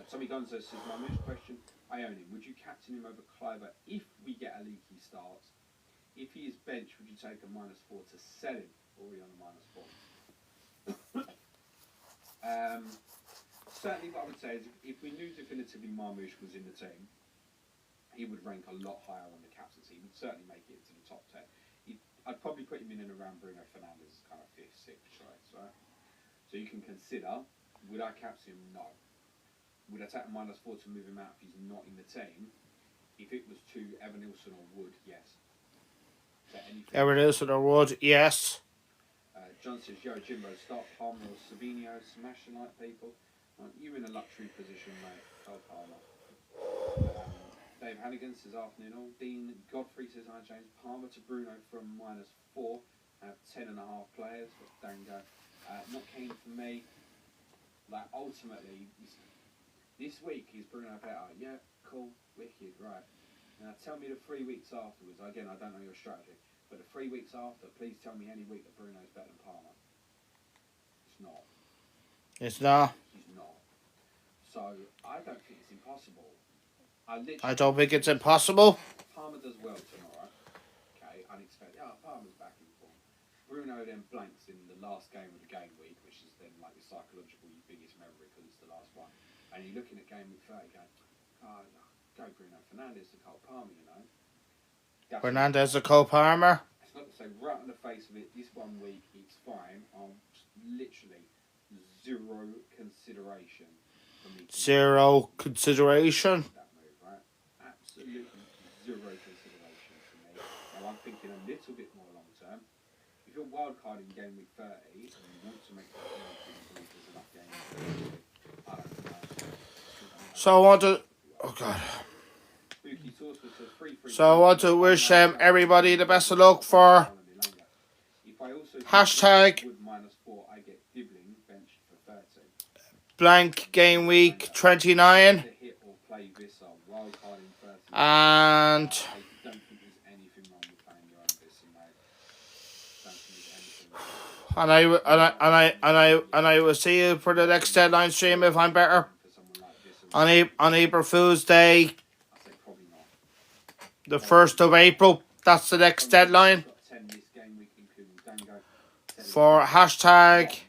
Tommy Gonzo says, my most question, I own him. Would you captain him over Cliver if we get a leaky start? If he is benched, would you take a -4 to sell him? Already on a -4. Certainly what I would say is if we knew definitively Marmoush was in the team, he would rank a lot higher on the captaincy. He would certainly make it into the top 10. I'd probably put him in and around Bruno Fernandes' kind of 5th, 6th choice, right? So you can consider Would I captain him? No. Would I take a -4 to move him out if he's not in the team? If it was to Evan Nilsson or Wood, yes. Is there anything? Ever Nilsson or Wood, yes. John says, Yo, Jimbo, start Palmer or Savino, smashing like people. Aren't you in a luxury position, mate? Cole Palmer. Dave Hannigan says, afternoon all. Dean Godfrey says, hi James. Palmer to Bruno from -4. Have 10.5 players. Dango. Not keen for me. Like, ultimately, this week is Bruno better. Yeah, cool, wicked, right. Now tell me the 3 weeks afterwards. Again, I don't know your strategy. But the 3 weeks after, please tell me any week that Bruno's better than Palmer. It's not. It's not. He's not. So, I don't think it's impossible. I don't think it's impossible. Palmer does well tomorrow. Okay, unexpected. Oh, Palmer's back in form. Bruno then blanks in the last game of the game week, which is then like your psychological, your biggest memory because it's the last one. And you're looking at game week 30 going, oh, no, go Bruno Fernandes to Cole Palmer, you know. That's Fernandez or Cole Palmer. It's not to say right on the face of it, this 1 week it's fine. Literally zero consideration for me. Zero consideration. That move, right? Absolutely zero consideration for me. Now I'm thinking a little bit more long term. If you're wildcarding game week 30 and you want to make that believe there's enough games, I don't know. So I want to. Oh God. Spooky Saucer says 3-3. So I want to wish everybody the best of luck for If I also hashtag Wood -4, I get Dibbling benched for 30. blank game week 29. To hit or play Vissa, wildcarding 30. And I don't think there's anything wrong with playing your own Vissa, mate. Don't think there's anything wrong. I will see you for the next deadline stream if I'm better For someone like Vissa, on April Fool's Day, I say probably not. the 1st of April. That's the next deadline Got 10 this game week, including Dango. for hashtag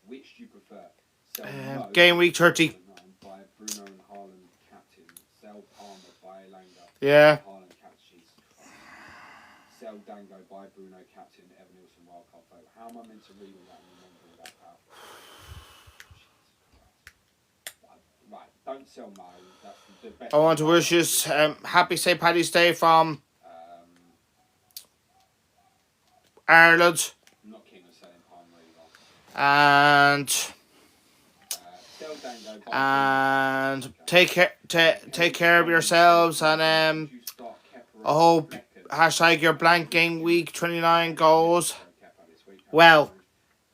Which do you prefer? Sell game week 30. By Bruno and Haaland captain. Sell Palmer by Elanga. Yeah. Haaland captain. Sell Dango by Bruno captain. Evan Nilsson wildcard vote. How am I meant to read all that and remember all that crap? Right, don't sell Mo. That's the best. I want to wish you happy St. Paddy's Day from Ireland, I'm not keen on selling Palmer either. and Sell Dango by and take care of yourselves, and You start Kepa I hope hashtag your blank game week 29 goes well.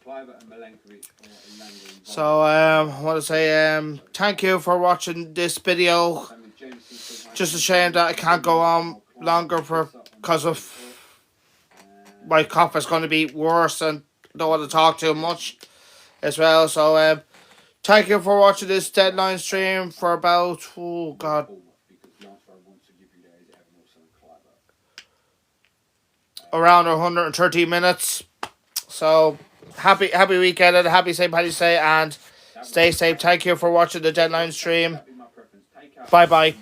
Kluivert and Milenkovic or Elanga involved. So I want to say thank you for watching this video. And with Jameson says, Just a shame that I can't go on longer because of my cough is going to be worse and don't want to talk too much as well. So thank you for watching this deadline stream for about Bournemouth, because the answer I want to give you there is Evan Nilsson and Kluivert. around 130 minutes. So happy weekend and happy St. Paddy's Day and stay safe. Thank you for watching the deadline stream. That'd be my preference. Take out Bye bye.